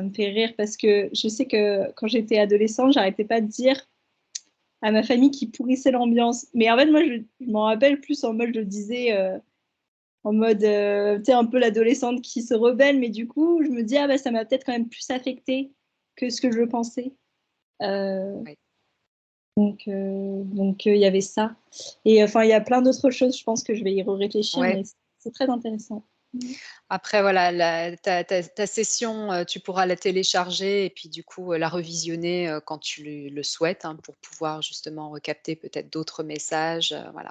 me fait rire parce que je sais que quand j'étais adolescente, j'arrêtais pas de dire à ma famille qui pourrissait l'ambiance. Mais en fait, moi, je m'en rappelle plus en mode, je le disais en mode, tu sais, un peu l'adolescente qui se rebelle, mais du coup, je me dis, ah bah, ça m'a peut-être quand même plus affectée que ce que je pensais. Oui. Donc, il y avait ça. Et enfin, il y a plein d'autres choses, je pense que je vais y réfléchir, Ouais. mais c'est très intéressant. Après, voilà, ta session, tu pourras la télécharger et puis du coup la revisionner quand tu le souhaites, hein, pour pouvoir justement recapter peut-être d'autres messages. Voilà.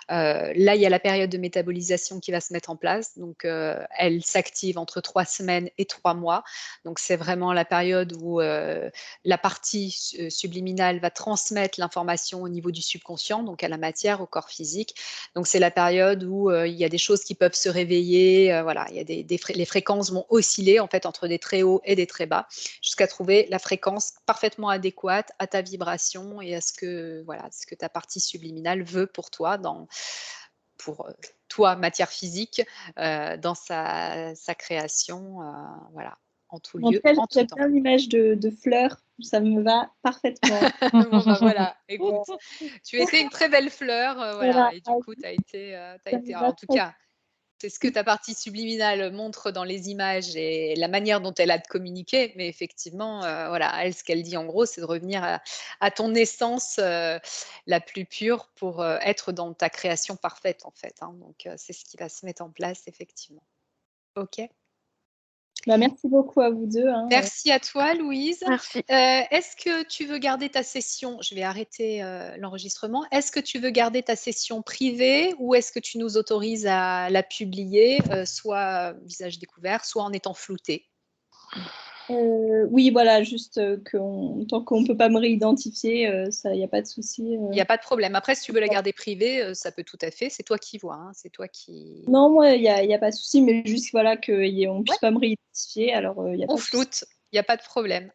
Là, il y a la période de métabolisation qui va se mettre en place. Donc, elle s'active entre 3 semaines et 3 mois. Donc, c'est vraiment la période où la partie subliminale va transmettre l'information au niveau du subconscient, donc à la matière, au corps physique. Donc, c'est la période où il y a des choses qui peuvent se réveiller. Voilà, il y a les fréquences vont osciller en fait entre des très hauts et des très bas jusqu'à trouver la fréquence parfaitement adéquate à ta vibration et à ce que ta partie subliminale veut pour toi pour toi, matière physique, dans sa création. Voilà. en tout En lieu, tout cas, en tout j'aime temps. bien l'image de fleurs, ça me va parfaitement. Bon, bah, voilà, écoute, tu étais une très belle fleur, Voilà, voilà, et du coup, tu as été, ça me alors, va en tout très cas, c'est ce que ta partie subliminale montre dans les images et la manière dont elle a de communiquer, mais effectivement, voilà, elle, ce qu'elle dit en gros, c'est de revenir à ton essence, la plus pure pour, être dans ta création parfaite, en fait, hein, donc c'est ce qui va se mettre en place effectivement. OK. Bah, merci beaucoup à vous 2, hein. Merci à toi, Louise. Merci. Est-ce que tu veux garder ta session je vais arrêter, l'enregistrement. Est-ce que tu veux garder ta session privée ou est-ce que tu nous autorises à la publier, soit visage découvert, soit en étant flouté? Oui, voilà, juste, tant qu'on peut pas me réidentifier, ça, il y a pas de souci, Il n'y a pas de problème. Après, si tu veux la garder privée, ça peut tout à fait. C'est toi qui vois, hein, c'est toi qui Non, moi, il y a pas de souci, mais juste, voilà, qu'on ouais, puisse pas me réidentifier, alors, il y a on pas de souci. floute, il n'y a pas de problème.